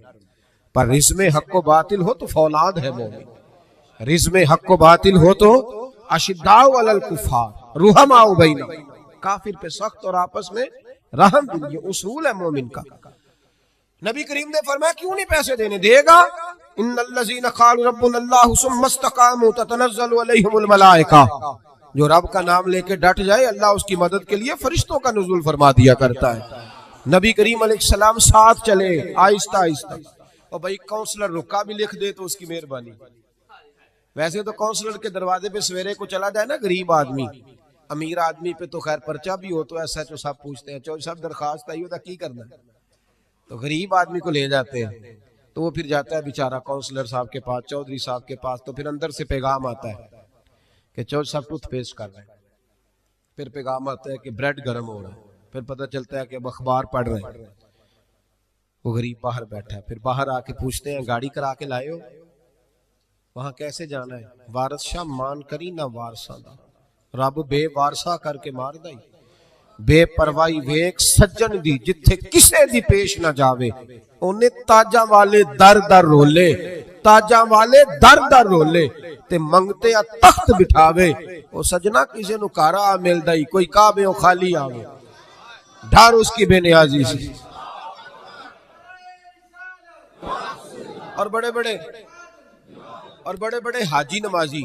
پر رزم حق و باطل ہو تو فولاد ہے مومن. رزم حق و باطل ہو تو اشداء علی الکفار رحماء بینہم, کافر پہ سخت اور آپس میں رحم دل, یہ اصول ہے مومن کا. نبی کریم نے فرمایا کیوں نہیں پیسے دینے, دے گا. ان الذین قالوا ربنا اللہ ثم استقاموا تتنزل علیہم الملائکہ, جو رب کا نام لے کے ڈٹ جائے اللہ اس کی مدد کے لیے فرشتوں کا نزول فرما دیا کرتا ہے. نبی کریم علیہ السلام ساتھ چلے آہستہ آہستہ. اور بھائی کونسلر رکا بھی لکھ دے تو اس کی مہربانی. ویسے تو کونسلر کے دروازے پہ سویرے کو چلا جائے نا غریب آدمی, امیر آدمی پہ تو خیر پرچہ بھی ہو تو ایسا جو صاحب پوچھتے ہیں چوہدری صاحب درخواست آئی ہوتا کی کرنا ہے, تو غریب آدمی کو لے جاتے ہیں. تو وہ پھر جاتا ہے بیچارہ کونسلر صاحب کے پاس, چوہدری صاحب کے پاس. تو پھر اندر سے پیغام آتا ہے کہ چوہدری صاحب ٹوتھ پیسٹ کر رہے ہیں. پھر پیغام آتا ہے کہ بریڈ گرم ہو رہا ہے. پھر پتہ چلتا ہے کہ اب اخبار پڑھ رہے ہیں. وہ غریب باہر بیٹھا ہے. پھر باہر آ کے پوچھتے ہیں گاڑی کرا کے لائے ہو, وہاں کیسے جانا ہے؟ وارث شاہ مان کری نہ وارثاں دا, رب بے وارثا کر کے مار دائی. بے پروائی ویک سجن دی جتھے کسے دی پیش نہ جاوے, انہیں تاجاں والے در در رولے, تاجاں والے در در رولے تے منگتے یا تخت بٹھاوے. او سجنا کسے نو کارا مل دائی, کوئی کعبے او خالی آوے, ڈھار اس کی بے نیازی سی. اور بڑے بڑے حاجی نمازی,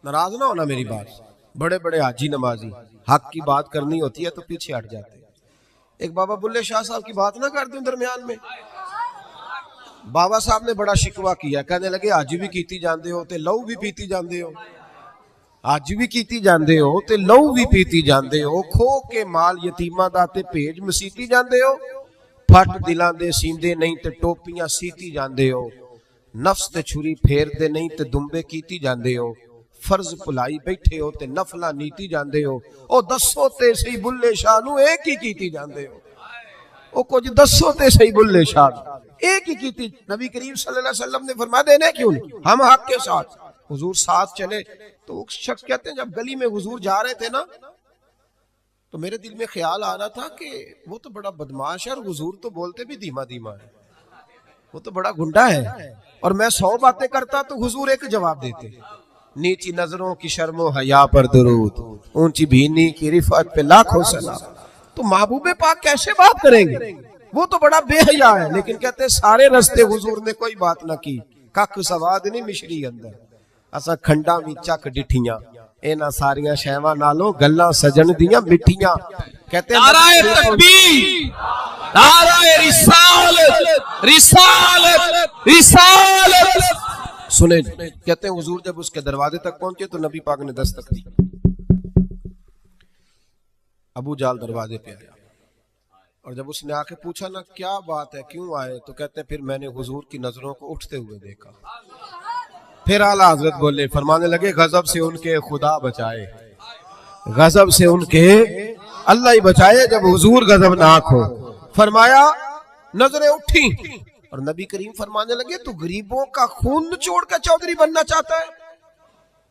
ناراض نہ ہونا میری بات, بڑے بڑے حاجی نمازی حق کی بات کرنی ہوتی ہے تو پیچھے ہٹ جاتے ہیں. ایک بابا بلے شاہ صاحب کی بات نہ کر دوں درمیان میں. بابا صاحب نے بڑا شکوہ کیا, کہنے لگے آج بھی کیتی جاندے ہو تے لو بھی پیتی جاندے ہو, آج بھی کیتی جاندے ہو تے لو بھی پیتی جاندے ہو, کھو کے مال یتیماں دا تے بھیج مسیتی جاندے ہو, پھٹ دلاں دے سیندے نہیں تے ٹوپیاں سیتی جاندے ہو, نفس تے چھری پھیر دے نہیں تے دمبے کیتی جاندے ہو, فرض پلائی بیٹھے ہو تے نفلا نیتی جاندے ہو، او دسو تے سی بلے شاہ نو ایک ہی کیتی جاندے ہو، او کچھ دسو تے سی بلے شاہ ایک ہی کیتی۔ نبی کریم صلی اللہ علیہ وسلم نے فرمایا دینے کیوں نہیں، ہم حق کے ساتھ۔ حضور ساتھ چلے تو شخص کہتے ہیں جب گلی میں حضور جا رہے تھے نا تو میرے دل میں خیال آ رہا تھا کہ وہ تو بڑا بدماش ہے اور حضور تو بولتے بھی دھیما دھیما ہے، وہ تو بڑا گنڈا ہے، اور میں 100 باتیں کرتا تو حضور ایک جواب دیتے، نیچی نظروں کی شرم و حیا پر درود، اونچی بینی کی رفعت پہ لاکھوں سلام۔ تو محبوب پاک کیسے بات کریں گے، وہ تو بڑا بے حیا ہے، لیکن کہتے ہیں سارے رستے حضور نے کوئی بات نہ کی، کک سواد نہیں مشری اندر، اسا کھنڈا میں چک ڈٹھیاں، اینا ساریاں شہواں نالوں گلاں سجن دیاں مٹھیاں۔ کہتے ہیں نعرہ تکبیر، نعرہ رسالت، رسالت، رسالت۔ سنے جی، کہتے ہیں حضور جب اس کے دروازے تک پہنچے تو نبی پاک نے دستک دی، ابو جال دروازے پہ آیا، اور جب اس نے آ کے پوچھا نا کیا بات ہے کیوں آئے، تو کہتے ہیں پھر میں نے حضور کی نظروں کو اٹھتے ہوئے دیکھا۔ پھر اعلیٰ حضرت بولے، فرمانے لگے غضب سے ان کے خدا بچائے، غضب سے ان کے اللہ ہی بچائے جب حضور غضبناک ہو۔ فرمایا نظریں اٹھی اور نبی کریم فرمانے لگے تو غریبوں کا خون نچوڑ کے چودھری بننا چاہتا ہے،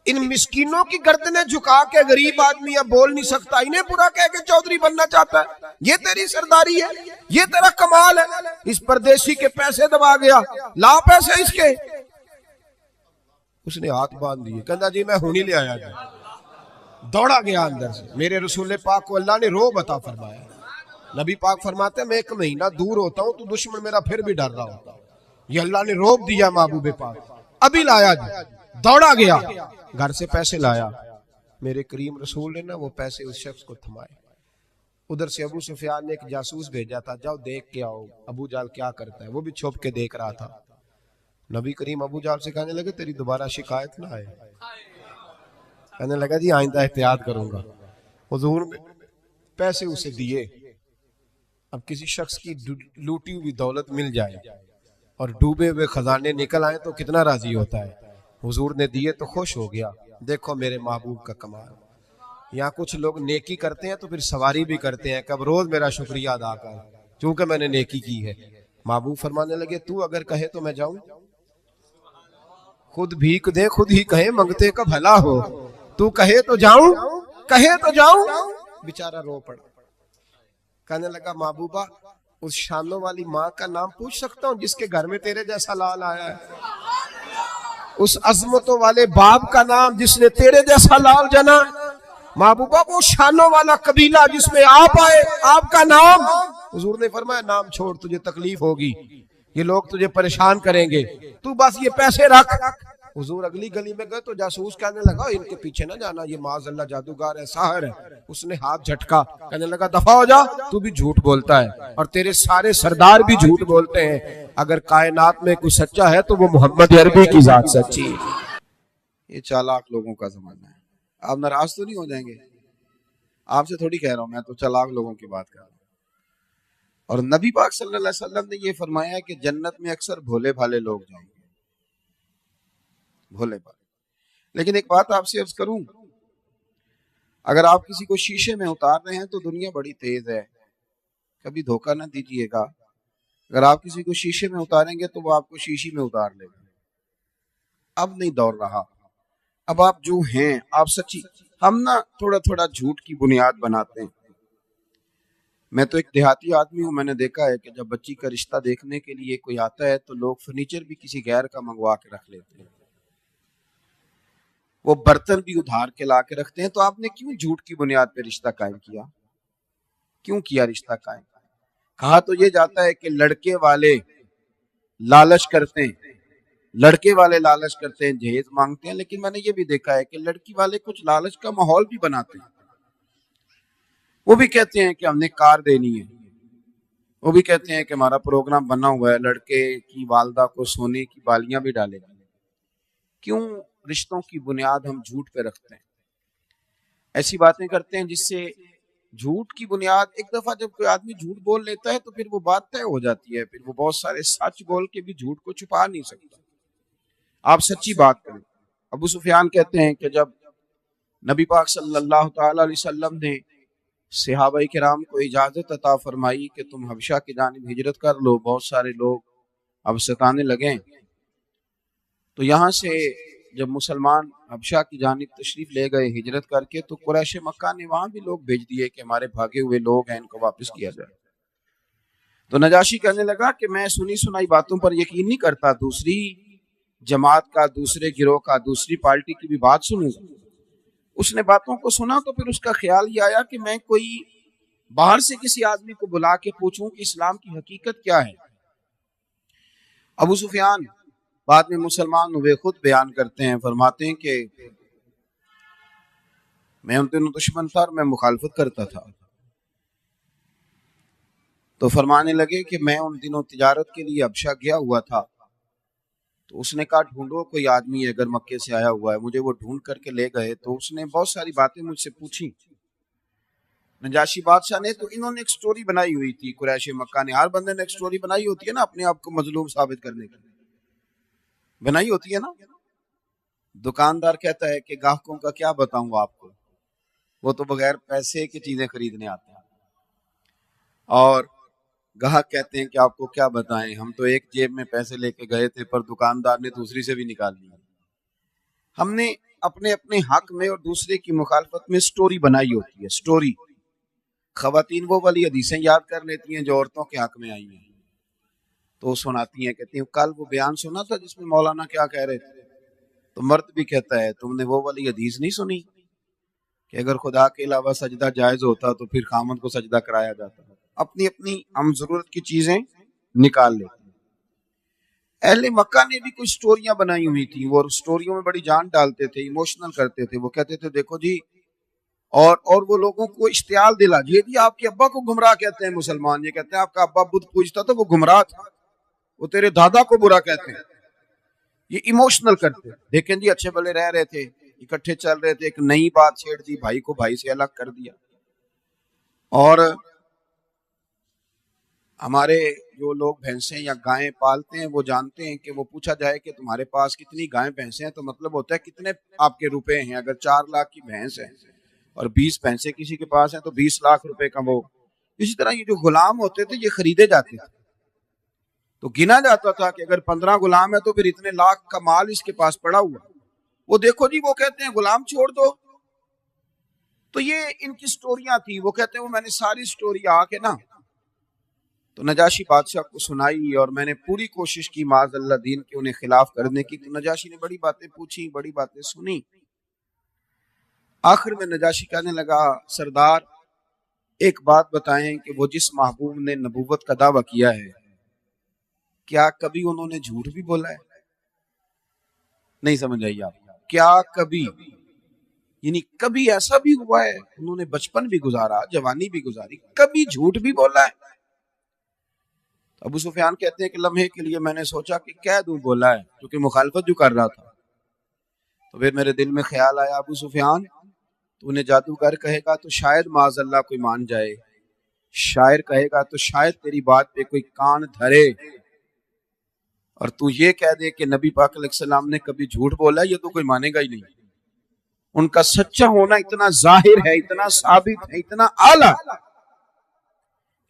ان مسکینوں کی گردنیں جھکا کے غریب آدمی اب بول نہیں سکتا، انہیں برا کہہ کے چودھری بننا چاہتا ہے، یہ تیری سرداری ہے، یہ تیرا کمال ہے۔ اس پردیسی کے پیسے دبا گیا، لا پیسے اس کے، اس نے ہاتھ باندھ دیے، کہندا جی میں ہونی لے آیا جی، دوڑا گیا اندر سے۔ میرے رسول پاک کو اللہ نے روب عطا فرمایا، نبی پاک فرماتے ہیں میں 1 مہینہ دور ہوتا ہوں تو دشمن میرا پھر بھی ڈر رہا ہوتا، یہ اللہ نے روب دیا محبوب پاک، ابھی لایا جی، دوڑا گیا گھر سے پیسے لایا، میرے کریم رسول نے نا وہ پیسے اس شخص کو تھمائے۔ ادھر سے ابو سفیان نے ایک جاسوس بھیجا تھا، جاؤ دیکھ کے آؤ ابو جال کیا کرتا ہے، وہ بھی چھپ کے دیکھ رہا تھا۔ نبی کریم ابو جال سے کہنے لگے تیری دوبارہ شکایت نہ آئے، کہنے لگا جی آئندہ احتیاط کروں گا۔ حضور نے پیسے اسے دیے، اب کسی شخص کی لوٹی ہوئی دولت مل جائے اور ڈوبے ہوئے خزانے نکل آئے تو کتنا راضی ہوتا ہے، حضور نے دیے تو خوش ہو گیا۔ دیکھو میرے محبوب کا کمال، یہاں کچھ لوگ نیکی کرتے ہیں تو پھر سواری بھی کرتے ہیں کہ اب روز میرا شکریہ ادا کر چونکہ میں نے نیکی کی ہے۔ محبوب فرمانے لگے تو اگر کہے تو میں جاؤں، خود بھیک دے خود ہی کہیں منگتے کا بھلا ہو، تو کہے تو جاؤں، کہے تو جاؤں۔ بیچارہ رو پڑا، کہنے لگا محبوبہ اس شانوں والی ماں کا نام پوچھ سکتا ہوں جس کے گھر میں تیرے جیسا لال آیا ہے، اس عظمتوں والے باپ کا نام جس نے تیرے جیسا لال جنا، محبوبہ وہ شانوں والا قبیلہ جس میں آپ آئے، آپ کا نام۔ حضور نے فرمایا نام چھوڑ، تجھے تکلیف ہوگی، یہ لوگ تجھے پریشان کریں گے، تو بس یہ پیسے رکھ۔ حضور اگلی گلی میں گئے تو جاسوس کہنے لگا ان کے پیچھے نہ جانا، یہ معاذ اللہ جادوگر ہے، ساحر ہے۔ اس نے ہاتھ جھٹکا، کہنے لگا دفع ہو جا، تو بھی جھوٹ بولتا ہے اور تیرے سارے سردار بھی جھوٹ بولتے ہیں، اگر کائنات میں کوئی سچا ہے تو وہ محمد عربی کی ذات سچی ہے۔ یہ چالاک لوگوں کا زمانہ ہے، آپ ناراض تو نہیں ہو جائیں گے؟ آپ سے تھوڑی کہہ رہا ہوں، میں تو چالاک لوگوں کی بات کر رہا ہوں۔ اور نبی پاک صلی اللہ علیہ وسلم نے یہ فرمایا کہ جنت میں اکثر بھولے بھالے لوگ جائیں گے، بھولے بھالے۔ لیکن ایک بات آپ سے عرض کروں، اگر آپ کسی کو شیشے میں اتار رہے ہیں تو دنیا بڑی تیز ہے، کبھی دھوکہ نہ دیجیے گا۔ اگر آپ کسی کو شیشے میں اتاریں گے تو وہ آپ کو شیشی میں اتار لے گا۔ اب نہیں دور رہا، اب آپ جو ہیں آپ سچی، ہم نا تھوڑا تھوڑا جھوٹ کی بنیاد بناتے ہیں۔ میں تو ایک دیہاتی آدمی ہوں، میں نے دیکھا ہے کہ جب بچی کا رشتہ دیکھنے کے لیے کوئی آتا ہے تو لوگ فرنیچر بھی کسی غیر کا منگوا کے رکھ لیتے ہیں، وہ برتن بھی ادھار کے لا کے رکھتے ہیں۔ تو آپ نے کیوں جھوٹ کی بنیاد پہ رشتہ قائم کیا؟ کیوں کیا رشتہ قائم؟ کہا تو یہ جاتا ہے کہ لڑکے والے لالچ کرتے ہیں، لڑکے والے لالچ کرتے ہیں، جہیز مانگتے ہیں، لیکن میں نے یہ بھی دیکھا ہے کہ لڑکی والے کچھ لالچ کا ماحول بھی بناتے ہیں۔ وہ بھی کہتے ہیں کہ ہم نے کار دینی ہے، وہ بھی کہتے ہیں کہ ہمارا پروگرام بنا ہوا ہے، لڑکے کی والدہ کو سونے کی بالیاں بھی ڈالے گی۔ کیوں رشتوں کی بنیاد ہم جھوٹ پہ رکھتے ہیں، ایسی باتیں کرتے ہیں جس سے جھوٹ کی بنیاد، ایک دفعہ جب کوئی آدمی جھوٹ بول لیتا ہے تو پھر وہ بات طے ہو جاتی ہے، پھر وہ بہت سارے سچ بول کے بھی جھوٹ کو چھپا نہیں سکتا۔ آپ سچی بات کریں، ابو سفیان کہتے ہیں کہ جب نبی پاک صلی اللہ تعالی علیہ وسلم نے صحابہ کرام کو اجازت عطا فرمائی کہ تم حبشہ کی جانب ہجرت کر لو، بہت سارے لوگ اب ستانے لگے، تو یہاں سے جب مسلمان حبشہ کی جانب تشریف لے گئے ہجرت کر کے، تو قریش مکہ نے وہاں بھی لوگ بھیج دیے کہ ہمارے بھاگے ہوئے لوگ ہیں، ان کو واپس کیا جائے۔ تو نجاشی کہنے لگا کہ میں سنی سنائی باتوں پر یقین نہیں کرتا، دوسری جماعت کا، دوسرے گروہ کا، دوسری پارٹی کی بھی بات سنوں گا۔ اس نے باتوں کو سنا تو پھر اس کا خیال یہ آیا کہ میں کوئی باہر سے کسی آدمی کو بلا کے پوچھوں کہ اسلام کی حقیقت کیا ہے۔ ابو سفیان بعد میں مسلمان ہوئے، خود بیان کرتے ہیں، فرماتے ہیں کہ میں ان دنوں دشمن تھا اور میں مخالفت کرتا تھا، تو فرمانے لگے کہ میں ان دنوں تجارت کے لیے حبشہ گیا ہوا تھا، تو اس نے کہا ڈھونڈو کوئی آدمی اگر مکے سے آیا ہوا ہے، مجھے وہ ڈھونڈ کر کے لے گئے، تو اس نے بہت ساری باتیں مجھ سے پوچھی نجاشی بادشاہ نے۔ تو انہوں نے ایک سٹوری بنائی ہوئی تھی، قریش مکہ نے، ہر بندے نے ایک سٹوری بنائی ہوتی ہے نا اپنے آپ کو مظلوم ثابت کرنے کی، بنائی ہوتی ہے نا۔ دکاندار کہتا ہے کہ گاہکوں کا کیا بتاؤں آپ کو، وہ تو بغیر پیسے کی چیزیں خریدنے آتے ہیں، اور گاہک کہتے ہیں کہ آپ کو کیا بتائیں، ہم تو ایک جیب میں پیسے لے کے گئے تھے پر دکاندار نے دوسری سے بھی نکال لیا۔ ہم نے اپنے اپنے حق میں اور دوسرے کی مخالفت میں سٹوری بنائی ہوتی ہے، سٹوری۔ خواتین وہ والی حدیثیں یاد کر لیتی ہیں جو عورتوں کے حق میں آئی ہیں، تو وہ سناتی ہیں، کہتی ہیں کل وہ بیان سنا تھا جس میں مولانا کیا کہہ رہے تھے، تو مرد بھی کہتا ہے تم نے وہ والی حدیث نہیں سنی کہ اگر خدا کے علاوہ سجدہ جائز ہوتا تو پھر خامد کو سجدہ کرایا جاتا۔ اپنی اپنی ہم ضرورت کی چیزیں نکال لیتے ہیں۔ اہل مکہ نے بھی کچھ سٹوریاں بنائی ہوئی تھیں، وہ سٹوریوں میں بڑی جان ڈالتے تھے، ایموشنل کرتے تھے۔ وہ کہتے تھے دیکھو جی، اور وہ لوگوں کو اشتعال دلا جی آپ کے ابا کو گمراہ کہتے ہیں مسلمان، یہ کہتے ہیں آپ کا ابا بدھ پوجتا تو وہ گمراہ تھا، وہ تیرے دادا کو برا کہتے ہیں، یہ ایموشنل کرتے ہیں۔ دیکھیں جی اچھے بھلے رہ رہے تھے، اکٹھے چل رہے تھے، ایک نئی بات چھیڑ دی، بھائی کو بھائی سے الگ کر دیا۔ اور ہمارے جو لوگ بھینسیں یا گائیں پالتے ہیں وہ جانتے ہیں کہ وہ پوچھا جائے کہ تمہارے پاس کتنی گائیں بھینسیں ہیں، تو مطلب ہوتا ہے کتنے آپ کے روپے ہیں۔ اگر 4 لاکھ کی بھینس ہے اور 20 بھینسیں کسی کے پاس ہیں تو 20 لاکھ روپے کا وہ۔ اسی طرح یہ جو غلام ہوتے تھے یہ خریدے جاتے تھے، تو گنا جاتا تھا کہ اگر 15 غلام ہے تو پھر اتنے لاکھ کا مال اس کے پاس پڑا ہوا۔ وہ دیکھو جی، وہ کہتے ہیں غلام چھوڑ دو۔ تو یہ ان کی سٹوریاں تھی، وہ کہتے ہیں وہ میں نے ساری سٹوری آ کے نا تو نجاشی بادشاہ کو سنائی، اور میں نے پوری کوشش کی معاذ اللہ دین کے انہیں خلاف کرنے کی۔ تو نجاشی نے بڑی باتیں پوچھی، بڑی باتیں سنی۔ آخر میں نجاشی کہنے لگا سردار ایک بات بتائیں کہ وہ جس محبوب نے نبوت کا دعویٰ کیا ہے کیا کبھی انہوں نے جھوٹ بھی بولا ہے؟ نہیں سمجھ آئی آپ؟ کیا کبھی، یعنی کبھی ایسا بھی ہوا ہے انہوں نے بچپن بھی گزارا، جوانی بھی گزاری، کبھی جھوٹ بھی بولا ہے؟ ابو سفیان کہتے ہیں کہ لمحے کے لیے میں نے سوچا کہ کہہ دوں بولا ہے، کیونکہ مخالفت جو کر رہا تھا۔ تو پھر میرے دل میں خیال آیا ابو سفیان تو انہیں جادوگر کہے گا تو شاید معاذ اللہ کوئی مان جائے، شاعر کہے گا تو شاید تیری بات پہ کوئی کان دھرے، اور تو یہ کہہ دے کہ نبی پاک علیہ السلام نے کبھی جھوٹ بولا، یہ تو کوئی مانے گا ہی نہیں۔ ان کا سچا ہونا اتنا ظاہر ہے، اتنا ثابت ہے، اتنا اعلیٰ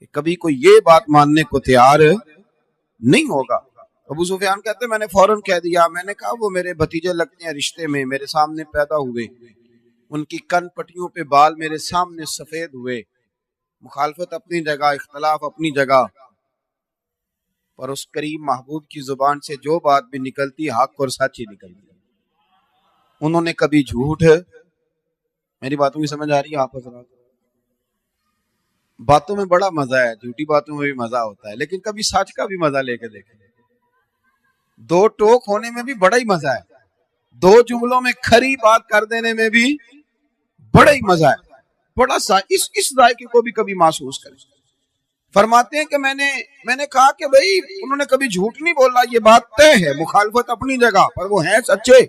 کہ کبھی کوئی یہ بات ماننے کو تیار نہیں ہوگا۔ ابو سفیان کہتے ہیں میں نے فوراً کہہ دیا، میں نے کہا وہ میرے بھتیجے لگتے ہیں رشتے میں، میرے سامنے پیدا ہوئے، ان کی کن پٹیوں پہ بال میرے سامنے سفید ہوئے۔ مخالفت اپنی جگہ، اختلاف اپنی جگہ، پر اس کریم محبوب کی زبان سے جو بات بھی نکلتی حق اور سچ ہی نکلتی۔ انہوں نے کبھی جھوٹ، میری باتوں کی سمجھ آ رہی ہے آپ حضرات؟ باتوں میں بڑا مزہ ہے، جھوٹی باتوں میں بھی مزہ ہوتا ہے، لیکن کبھی سچ کا بھی مزہ لے کے دیکھیں۔ دو ٹوک ہونے میں بھی بڑا ہی مزہ ہے، دو جملوں میں کھری بات کر دینے میں بھی بڑا ہی مزہ ہے، بڑا سا اس ذائقے کو بھی کبھی محسوس کریں۔ فرماتے ہیں کہ میں نے کہا کہ بھئی انہوں نے کبھی جھوٹ نہیں بولا، یہ بات طے ہے، مخالفت اپنی جگہ، پر وہ ہیں سچے۔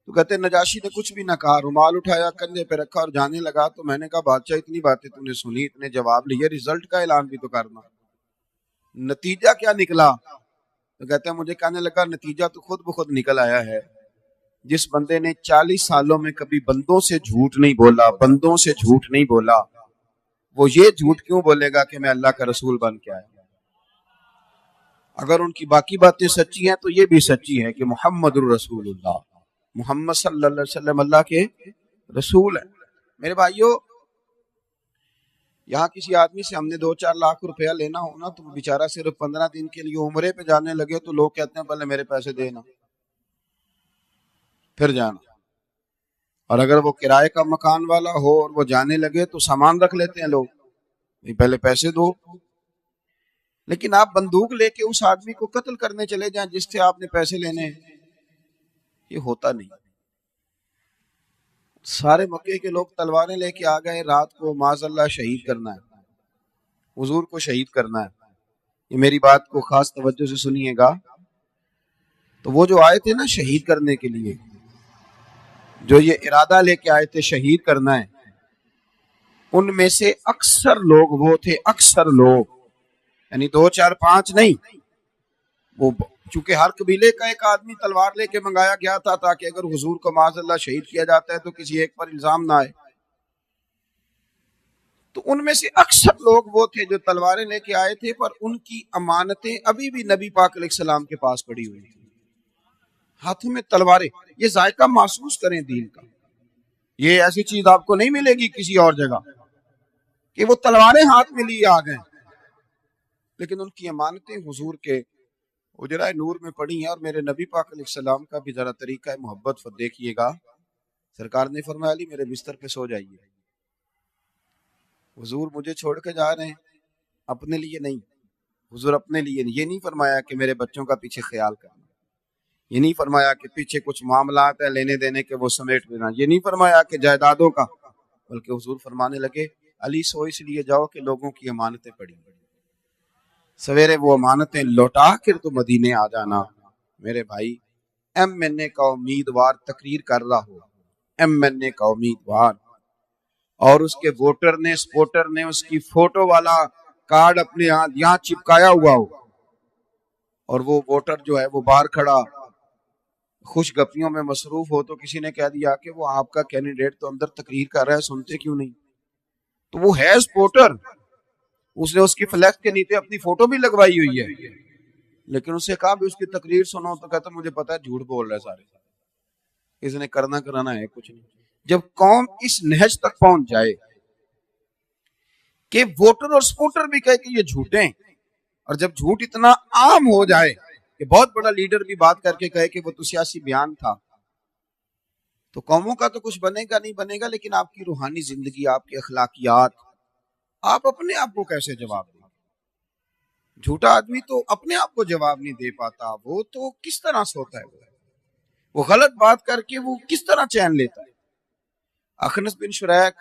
تو کہتے ہیں نجاشی نے کچھ بھی نہ کہا، رومال اٹھایا کندھے پہ رکھا اور جانے لگا۔ تو میں نے کہا بادشاہ اتنی باتیں تم نے سنی، اتنے جواب لیے، رزلٹ کا اعلان بھی تو کرنا، نتیجہ کیا نکلا؟ تو کہتے ہیں مجھے کہنے لگا نتیجہ تو خود بخود نکل آیا ہے جس بندے نے 40 سالوں میں کبھی بندوں سے جھوٹ نہیں بولا، بندوں سے جھوٹ نہیں بولا، وہ یہ جھوٹ کیوں بولے گا کہ میں اللہ کا رسول بن کے آیا؟ اگر ان کی باقی باتیں سچی ہیں تو یہ بھی سچی ہے کہ محمد الرسول اللہ، محمد صلی اللہ علیہ وسلم اللہ کے رسول ہیں۔ میرے بھائیوں، یہاں کسی آدمی سے ہم نے 2-4 لاکھ روپیہ لینا ہونا تو بیچارہ صرف 15 دن کے لیے عمرے پہ جانے لگے تو لوگ کہتے ہیں پہلے میرے پیسے دینا پھر جانا، اور اگر وہ کرائے کا مکان والا ہو اور وہ جانے لگے تو سامان رکھ لیتے ہیں لوگ، پہلے پیسے دو۔ لیکن آپ بندوق لے کے اس آدمی کو قتل کرنے چلے جائیں جس سے آپ نے پیسے لینے ہیں، یہ ہوتا نہیں۔ سارے مکے کے لوگ تلواریں لے کے آ گئے، رات کو معاذ اللہ شہید کرنا ہے، حضور کو شہید کرنا ہے۔ یہ میری بات کو خاص توجہ سے سنیے گا۔ تو وہ جو آئے تھے نا شہید کرنے کے لیے، جو یہ ارادہ لے کے آئے تھے شہید کرنا ہے، ان میں سے اکثر لوگ وہ تھے، اکثر لوگ، یعنی 2-4-5 نہیں، وہ چونکہ ہر قبیلے کا ایک آدمی تلوار لے کے منگایا گیا تھا تاکہ اگر حضور کو معاذ اللہ شہید کیا جاتا ہے تو کسی ایک پر الزام نہ آئے۔ تو ان میں سے اکثر لوگ وہ تھے جو تلواریں لے کے آئے تھے، پر ان کی امانتیں ابھی بھی نبی پاک علیہ السلام کے پاس پڑی ہوئی تھی، ہاتھوں میں تلواریں۔ یہ ذائقہ محسوس کریں دین کا، یہ ایسی چیز آپ کو نہیں ملے گی کسی اور جگہ کہ وہ تلواریں ہاتھ میں لیے آ گئے، لیکن ان کی امانتیں حضور کے اجرائے نور میں پڑی ہیں۔ اور میرے نبی پاک علیہ السلام کا بھی ذرا طریقہ محبت دیکھیے گا۔ سرکار نے فرمایا علی میرے بستر پہ سو جائیے۔ حضور مجھے چھوڑ کے جا رہے ہیں، اپنے لیے نہیں، حضور اپنے لیے نہیں، یہ نہیں فرمایا کہ میرے بچوں کا پیچھے خیال کرنا، یہ نہیں فرمایا کہ پیچھے کچھ معاملات ہیں لینے دینے کے وہ سمیٹ لینا، یہ نہیں فرمایا کہ جائیدادوں کا، بلکہ حضور فرمانے لگے علی سو اس لیے جاؤ کہ لوگوں کی امانتیں پڑی، سویرے وہ امانتیں لوٹا کر تو مدینے آ جانا۔ میرے بھائی، ایم این اے کا امیدوار تقریر کر رہا ہو، ایم این اے کا امیدوار، اور اس کے ووٹر نے، سپورٹر نے اس کی فوٹو والا کارڈ اپنے یہاں چپکایا ہوا ہو، اور وہ ووٹر جو ہے وہ باہر کھڑا خوش گپیوں میں مصروف ہو، تو کسی نے کہہ دیا کہ وہ آپ کا کینڈیڈیٹ تو اندر تقریر کر رہا ہے، سنتے کیوں نہیں؟ تو وہ ہے سپورٹر، اس نے اس کی فلیکس کے نیچے اپنی فوٹو بھی لگوائی ہوئی ہے، لیکن اس سے کہا بھی اس کی تقریر سنو تو کہتا مجھے پتا ہے جھوٹ بول رہا ہے سارے، اس نے کرنا کرانا ہے کچھ نہیں۔ جب قوم اس نہج تک پہنچ جائے کہ ووٹر اور سپورٹر بھی کہے کہ یہ جھوٹے ہیں، اور جب جھوٹ اتنا عام ہو جائے کہ بہت بڑا لیڈر بھی بات کر کے کہے کہ وہ تو سیاسی بیان تھا، تو قوموں کا تو کچھ بنے گا نہیں بنے گا، لیکن آپ کی روحانی زندگی، آپ کی اخلاقیات، آپ اپنے آپ کو کیسے جواب دیں؟ جھوٹا آدمی تو اپنے آپ کو جواب نہیں دے پاتا، وہ تو کس طرح سوتا ہے، وہ غلط بات کر کے وہ کس طرح چین لیتا ہے۔ اخنس بن شریک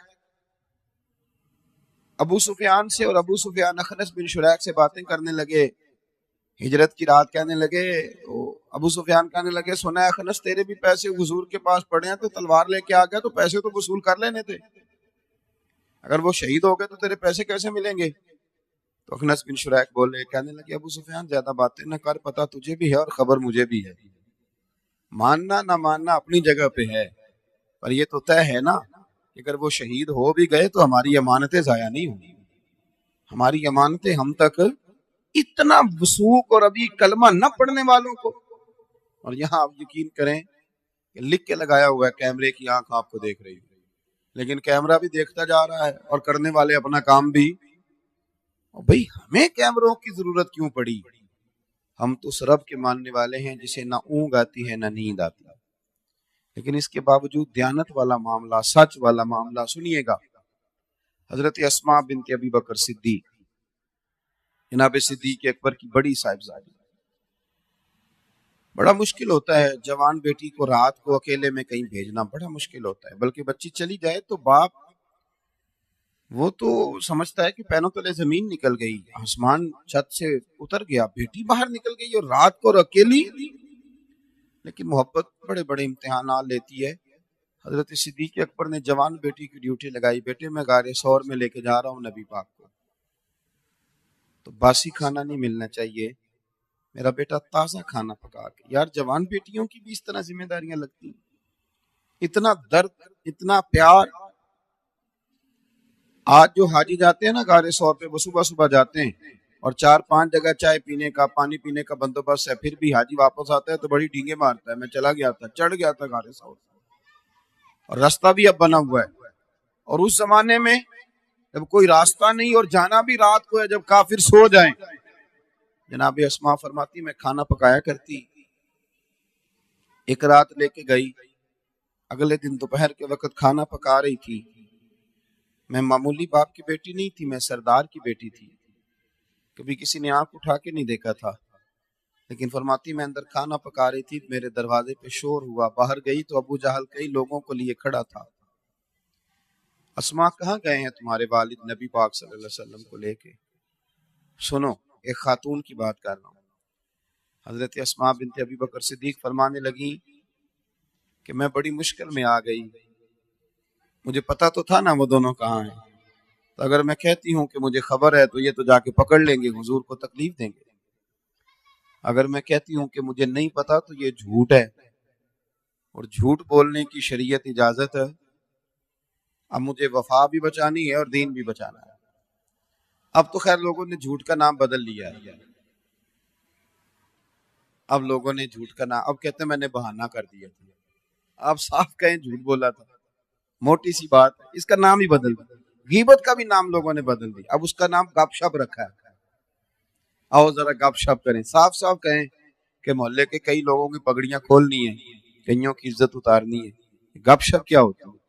ابو سفیان سے، اور ابو سفیان اخنس بن شریک سے باتیں کرنے لگے، ہجرت کی رات کہنے لگے، ابو سفیان کہنے لگے سنا ہے اخنس تیرے بھی پیسے حضور کے پاس پڑے ہیں، تو تلوار لے کے آ گیا تو پیسے تو وصول کر لینے تھے، اگر وہ شہید ہو گئے تو تیرے پیسے کیسے ملیں گے؟ تو اخنس بن شریک بولے، کہنے لگے ابو سفیان زیادہ باتیں نہ کر، پتہ تجھے بھی ہے اور خبر مجھے بھی ہے، ماننا نہ ماننا اپنی جگہ پہ ہے، پر یہ تو طے ہے نا کہ اگر وہ شہید ہو بھی گئے تو ہماری امانتیں ضائع نہیں ہوں گی، ہماری امانتیں ہم تک اتنا وثوق، اور ابھی کلمہ نہ پڑھنے والوں کو، اور یہاں آپ یقین کریں کہ لکھ کے لگایا ہوا ہے کیمرے کی آنکھ آپ کو دیکھ رہی ہے، لیکن کیمرہ بھی دیکھتا جا رہا ہے اور کرنے والے اپنا کام بھی۔ بھئی ہمیں کیمروں کی ضرورت کیوں پڑی؟ ہم تو اس رب کے ماننے والے ہیں جسے نہ اونگ آتی ہے نہ نیند آتی ہے، لیکن اس کے باوجود دیانت والا معاملہ، سچ والا معاملہ، سنیے گا، حضرت اسماء بنت ابی بکر صدیق، جناب صدیق اکبر کی بڑی صاحبزادی، بڑا مشکل ہوتا ہے جوان بیٹی کو رات کو اکیلے میں کہیں بھیجنا، بڑا مشکل ہوتا ہے، بلکہ بچی چلی جائے تو باپ وہ تو سمجھتا ہے کہ پیروں تلے زمین نکل گئی، آسمان چھت سے اتر گیا، بیٹی باہر نکل گئی اور رات کو اکیلی، لیکن محبت بڑے بڑے امتحانات لیتی ہے۔ حضرت صدیق اکبر نے جوان بیٹی کی ڈیوٹی لگائی، بیٹے میں غار ثور میں لے کے جا رہا ہوں نبی پاک کو، تو باسی کھانا نہیں ملنا چاہیے، میرا بیٹا تازہ کھانا پکا کے۔ یار جوان بیٹیوں کی بھی اس طرح ذمہ داریاں لگتی ہیں، اتنا درد، اتنا پیار. آج جو حاجی جاتے ہیں نا غار ثور پہ، وہ صبح صبح جاتے ہیں اور 4-5 جگہ چائے پینے کا، پانی پینے کا بندوبست ہے، پھر بھی حاجی واپس آتا ہے تو بڑی ڈینگیں مارتا ہے. میں چلا گیا تھا، چڑھ گیا تھا غار ثور، اور راستہ بھی اب بنا ہوا ہے. اور اس زمانے میں جب کوئی راستہ نہیں اور جانا بھی رات کو ہے، جب کافر سو جائیں، جناب اسماء فرماتی میں کھانا پکایا کرتی. ایک رات لے کے گئی، اگلے دن دوپہر کے وقت کھانا پکا رہی تھی. میں معمولی باپ کی بیٹی نہیں تھی، میں سردار کی بیٹی تھی. کبھی کسی نے آنکھ اٹھا کے نہیں دیکھا تھا. لیکن فرماتی میں اندر کھانا پکا رہی تھی، میرے دروازے پہ شور ہوا، باہر گئی تو ابو جہل کئی لوگوں کو لیے کھڑا تھا. اسماء کہاں گئے ہیں تمہارے والد نبی پاک صلی اللہ علیہ وسلم کو لے کے؟ سنو، ایک خاتون کی بات کر رہا ہوں. حضرت اسماء بنت ابی بکر صدیق فرمانے لگی کہ میں بڑی مشکل میں آ گئی. مجھے پتا تو تھا نا وہ دونوں کہاں ہیں، تو اگر میں کہتی ہوں کہ مجھے خبر ہے تو یہ تو جا کے پکڑ لیں گے، حضور کو تکلیف دیں گے. اگر میں کہتی ہوں کہ مجھے نہیں پتا تو یہ جھوٹ ہے، اور جھوٹ بولنے کی شریعت اجازت ہے. اب مجھے وفا بھی بچانی ہے اور دین بھی بچانا ہے. اب تو خیر لوگوں نے جھوٹ کا نام بدل لیا ہے. اب لوگوں نے جھوٹ کا نام، اب کہتے ہیں میں نے بہانہ کر دیا تھا. آپ صاف کہیں جھوٹ بولا تھا، موٹی سی بات ہے. اس کا نام ہی بدل دیا. غیبت کا بھی نام لوگوں نے بدل دیا، اب اس کا نام گپ شپ رکھا ہے. آؤ ذرا گپ شپ کریں، صاف صاف کہیں کہ محلے کے کئی لوگوں کی پگڑیاں کھولنی ہے، کئیوں کی عزت اتارنی ہے. گپ شپ کیا ہوتا ہے؟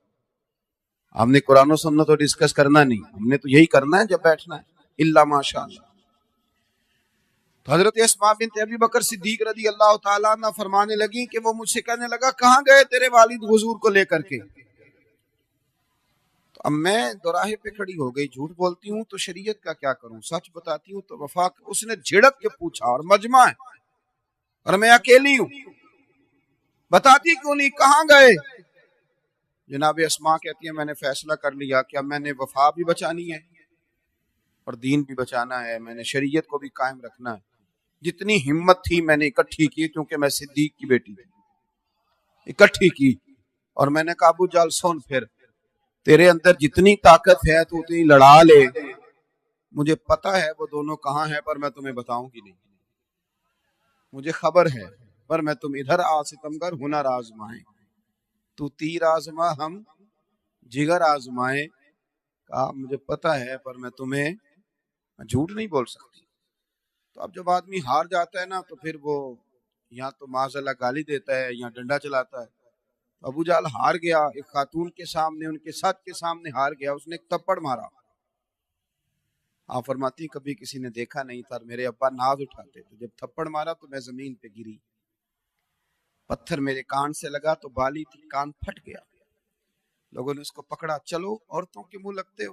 ہم نے قرآن و سنت تو ڈسکس کرنا نہیں، ہم نے تو یہی کرنا ہے جب بیٹھنا ہے، الا ماشاء اللہ. تو حضرت اسماء بنت ابی بکر صدیق رضی اللہ تعالیٰ عنہ فرمانے لگی کہ وہ مجھ سے کہنے لگا کہاں گئے تیرے والد حضور کو لے کر کے؟ تو اب میں دوراہے پہ کھڑی ہو گئی. جھوٹ بولتی ہوں تو شریعت کا کیا کروں، سچ بتاتی ہوں تو وفا. اس نے جھڑک کے پوچھا، اور مجمع ہے اور میں اکیلی ہوں، بتاتی کیوں نہیں، کہاں گئے؟ جناب اسماء کہتی ہیں میں نے فیصلہ کر لیا کہ اب میں نے وفا بھی بچانی ہے اور دین بھی بچانا ہے، میں نے شریعت کو بھی قائم رکھنا ہے. جتنی ہمت تھی میں نے اکٹھی کی، کیونکہ میں صدیق کی بیٹی تھی، اکٹھی کی. اور میں نے کہا ابو جال سن، پھر تیرے اندر جتنی طاقت ہے تو اتنی لڑا لے. مجھے پتا ہے وہ دونوں کہاں ہیں، پر میں تمہیں بتاؤں گی نہیں. مجھے خبر ہے، پر میں تم ادھر آ ستمگر ہنر آزمائیں، تو تیر آزما ہم جگر آزمائیں. کہا مجھے پتا ہے پر میں تمہیں جھوٹ نہیں بول سکتی. تو اب جب آدمی ہار جاتا ہے نا تو پھر وہ یا تو معاذ اللہ گالی دیتا ہے یا ڈنڈا چلاتا ہے. ابو جہل ہار گیا، ایک خاتون کے سامنے، ان کے ساتھ کے سامنے ہار گیا. اس نے ایک تپڑ مارا. آپ فرماتی کبھی کسی نے دیکھا نہیں تھا، میرے ابا ناز اٹھاتے تھے. جب تھپڑ مارا تو میں زمین پہ گری، پتھر میرے کان سے لگا تو بالی تھی، کان پھٹ گیا. لوگوں نے اس کو پکڑا، چلو عورتوں کے منہ لگتے ہو.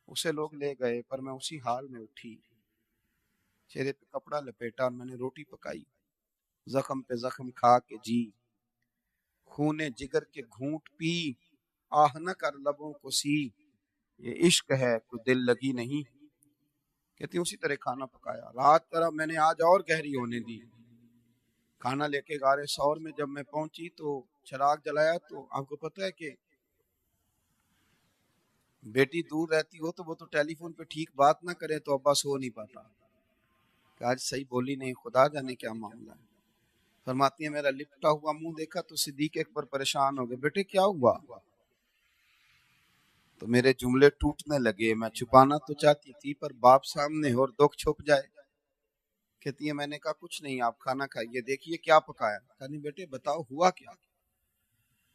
اسے لوگ لے گئے، پر میں اسی حال میں اٹھی، چہرے پہ کپڑا لپیٹا اور میں نے روٹی پکائی. زخم پہ زخم کھا کے جی، خونے جگر کے گھونٹ پی، آہ نہ کر لبوں کو سی، یہ عشق ہے کوئی دل لگی نہیں. کہتی اسی طرح کھانا پکایا. رات طرح میں نے آج اور گہری ہونے دی. کھانا لے کے غار ثور میں جب میں پہنچی تو چراغ جلایا. تو آپ کو پتہ ہے کہ بیٹی دور رہتی ہو تو وہ تو ٹیلی فون پہ ٹھیک بات نہ کرے تو ابا سو نہیں پاتا کہ آج صحیح بولی نہیں، خدا جانے کیا معاملہ ہے. فرماتی ہیں میرا لپٹا ہوا منہ دیکھا تو صدیق اکبر پریشان ہو گئے، بیٹے کیا ہوا؟ تو میرے جملے ٹوٹنے لگے. میں چھپانا تو چاہتی تھی پر باپ سامنے ہو اور دکھ چھپ جائے. کہتی ہے میں نے کہا کچھ نہیں، آپ کھانا کھائیے، دیکھیے کیا پکایا. کہا نہیں بیٹے بتاؤ ہوا کیا.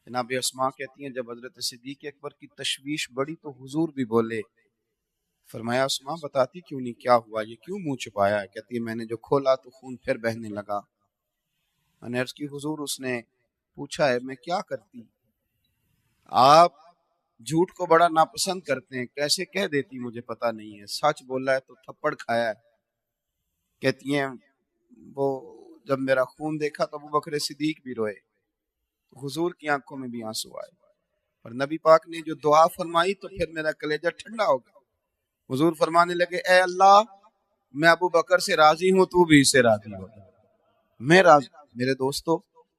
جناب اسماء کہتی ہیں جب حضرت صدیق اکبر کی تشویش بڑی تو حضور بھی بولے. فرمایا اسماء بتاتی کیوں نہیں، کیا ہوا، یہ کیوں منہ چھپایا ہے؟ کہتی ہے میں نے جو کھولا تو خون پھر بہنے لگا. میں نے عرض کی حضور اس نے پوچھا ہے میں کیا کرتی؟ آپ جھوٹ کو بڑا ناپسند کرتے ہیں، کیسے کہہ دیتی مجھے پتا نہیں ہے، سچ بولا ہے تو تھپڑ کھایا ہے. کہتی ہیں وہ جب میرا خون دیکھا تو ابو بکر صدیق بھی روئے، حضور کی آنکھوں میں بھی آنسو آئے. اور نبی پاک نے جو دعا فرمائی تو پھر میرا کلیجہ ٹھنڈا ہو گیا. حضور فرمانے لگے اے اللہ میں ابو بکر سے راضی ہوں، تو بھی اس سے راضی ہو. میں راضی. میرے دوستو